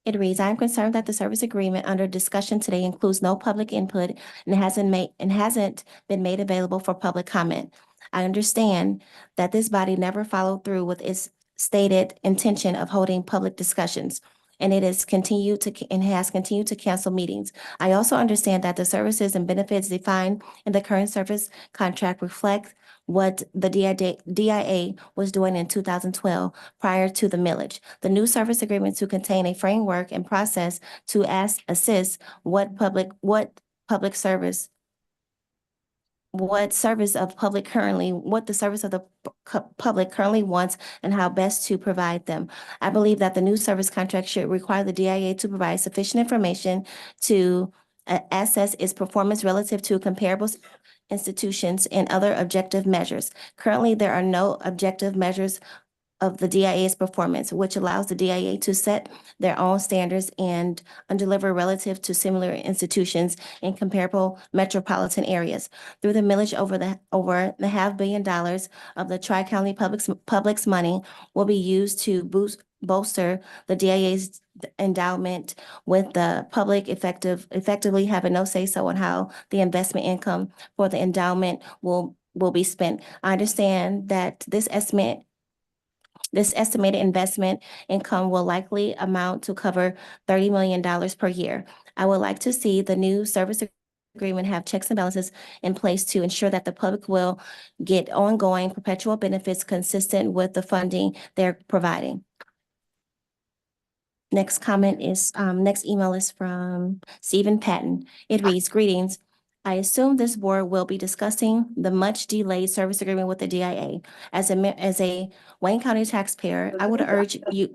It reads, I am concerned that the service agreement under discussion today includes no public input and hasn't been made available for public comment. I understand that this body never followed through with its stated intention of holding public discussions, and it has continued to cancel meetings. I also understand that the services and benefits defined in the current service contract reflect what the DIA was doing in 2012 prior to the millage. The new service agreement to contain a framework and process to assist what the service of the public currently wants and how best to provide them. I believe that the new service contract should require the DIA to provide sufficient information to assess its performance relative to comparable institutions and other objective measures. Currently, there are no objective measures of the DIA's performance, which allows the DIA to set their own standards and deliver relative to similar institutions in comparable metropolitan areas. Through the millage, over the $500 million of the Tri-County Public's money will be used to bolster the DIA's endowment, with the public effectively having no say-so on how the investment income for the endowment will be spent. I understand that this estimated investment income will likely amount to cover $30 million per year. I would like to see the new service agreement have checks and balances in place to ensure that the public will get ongoing perpetual benefits consistent with the funding they're providing. Next email is from Stephen Patton. It reads, greetings. I assume this board will be discussing the much delayed service agreement with the DIA. As a Wayne County taxpayer, I would urge you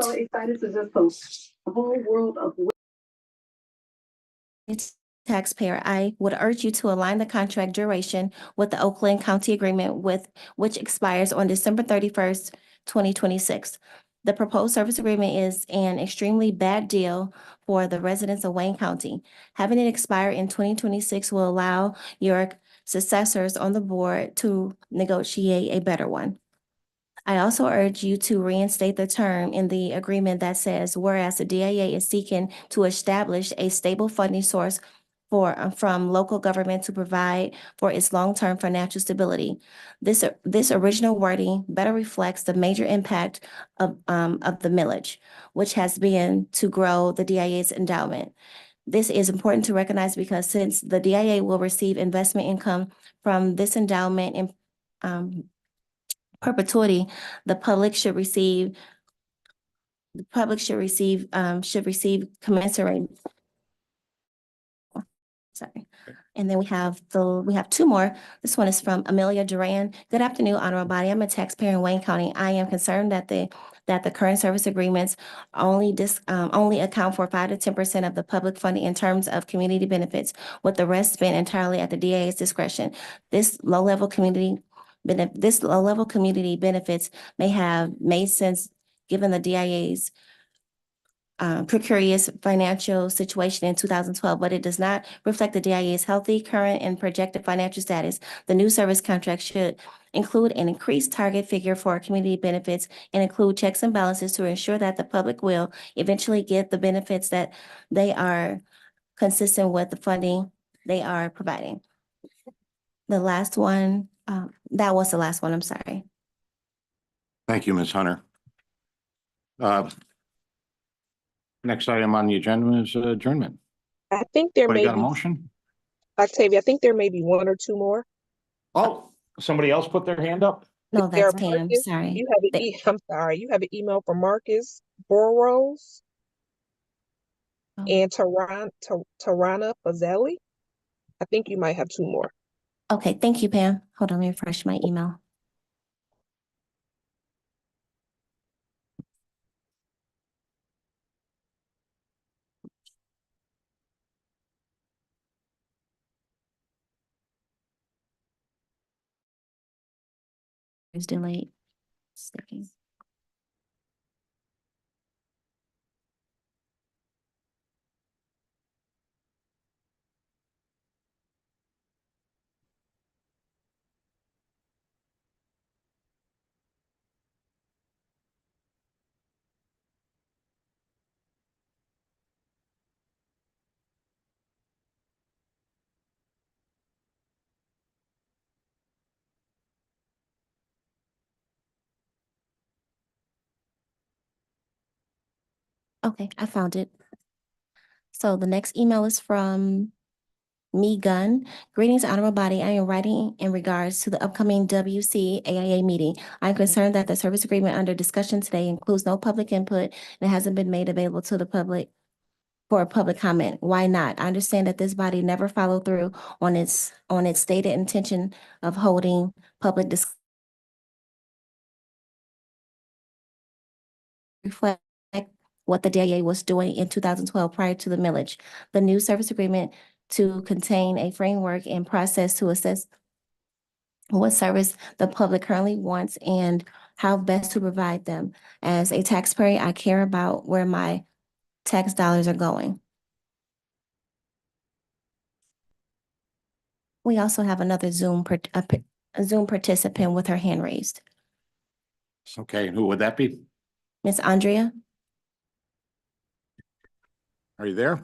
to align the contract duration with the Oakland County agreement which expires on December 31st, 2026. The proposed service agreement is an extremely bad deal for the residents of Wayne County. Having it expire in 2026 will allow your successors on the board to negotiate a better one. I also urge you to reinstate the term in the agreement that says, whereas the DIA is seeking to establish a stable funding source from local government to provide for its long-term financial stability. This original wording better reflects the major impact of the millage, which has been to grow the DIA's endowment. This is important to recognize because since the DIA will receive investment income from this endowment in perpetuity, the public should receive commensurate. Sorry. And then we have two more. This one is from Amelia Duran. Good afternoon, honorable body. I'm a taxpayer in Wayne County. I am concerned that the current service agreements only account for 5 to 10% of the public funding in terms of community benefits, with the rest spent entirely at the DA's discretion. This low-level community benefits may have made sense given the DIA's precarious financial situation in 2012, but it does not reflect the DIA's healthy, current, and projected financial status. The new service contract should include an increased target figure for community benefits and include checks and balances to ensure that the public will eventually get the benefits that they are consistent with the funding they are providing. The last one, that was the last one, I'm sorry. Thank you, Ms. Hunter. Next item on the agenda is adjournment. I think there Anybody may got a be, motion? Octavia, I think there may be one or two more. Oh, somebody else put their hand up? No, There that's are Pam, Marcus, sorry. you have I'm sorry, you have an email from Marcus Boros and Tarana Fazeli. I think you might have two more. Okay, thank you, Pam. Hold on, let me refresh my email. It's delayed. Second. Okay, I found it. So the next email is from Me Gunn. Greetings, honorable body. I am writing in regards to the upcoming WCAIA meeting. I'm concerned that the service agreement under discussion today includes no public input and hasn't been made available to the public for a public comment. Why not? I understand that this body never followed through on its stated intention of holding public discussion. Reflect what the DIA was doing in 2012 prior to the millage. The new service agreement to contain a framework and process to assess what service the public currently wants and how best to provide them. As a taxpayer, I care about where my tax dollars are going. We also have another Zoom participant with her hand raised. Okay, who would that be? Miss Andrea? Are you there?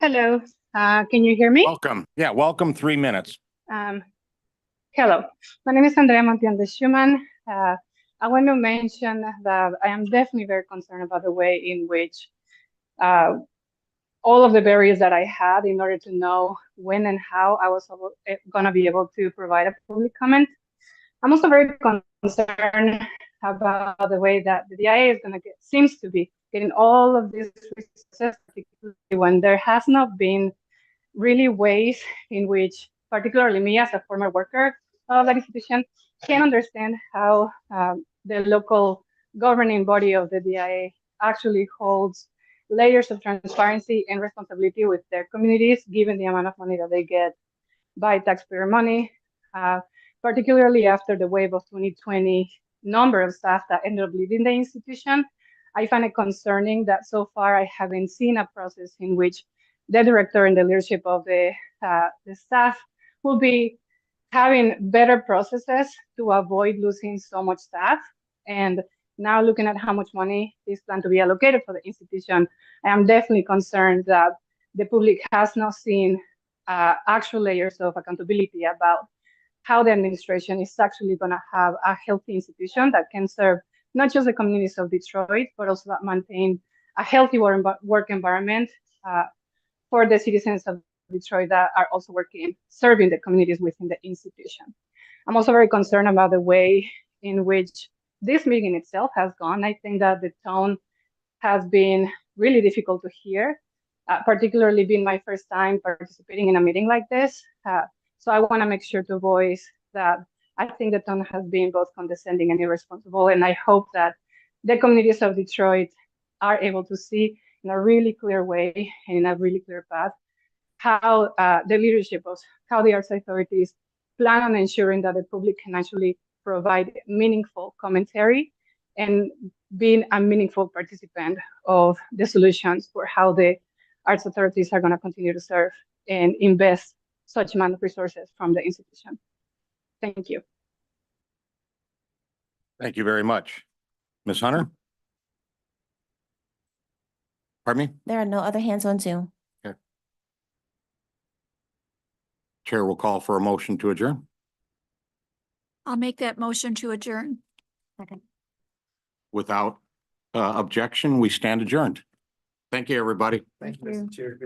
Hello, can you hear me? Welcome. Yeah, welcome. 3 minutes. Hello, my name is Andrea Montiel de Schumann. I want to mention that I am definitely very concerned about the way in which all of the barriers that I had in order to know when and how I was going to be able to provide a public comment. I'm also very concerned about the way that the DIA is going to seems to be getting all of these resources, particularly when there has not been really ways in which, particularly me as a former worker of that institution, can understand how the local governing body of the DIA actually holds layers of transparency and responsibility with their communities, given the amount of money that they get by taxpayer money, particularly after the wave of 2020 number of staff that ended up leaving the institution. I find it concerning that so far I haven't seen a process in which the director and the leadership of the staff will be having better processes to avoid losing so much staff. And now looking at how much money is planned to be allocated for the institution, I am definitely concerned that the public has not seen actual layers of accountability about how the administration is actually going to have a healthy institution that can serve not just the communities of Detroit, but also that maintain a healthy work environment for the citizens of Detroit that are also serving the communities within the institution. I'm also very concerned about the way in which this meeting itself has gone. I think that the tone has been really difficult to hear, particularly being my first time participating in a meeting like this. So I want to make sure to voice that I think the tone has been both condescending and irresponsible, and I hope that the communities of Detroit are able to see in a really clear way and in a really clear path how the leadership of how the arts authorities plan on ensuring that the public can actually provide meaningful commentary and being a meaningful participant of the solutions for how the arts authorities are going to continue to serve and invest such amount of resources from the institution. Thank you. Thank you very much. Ms. Hunter? Pardon me? There are no other hands on Zoom. Okay. Chair will call for a motion to adjourn. I'll make that motion to adjourn. Second. Without objection, we stand adjourned. Thank you, everybody. Thank you.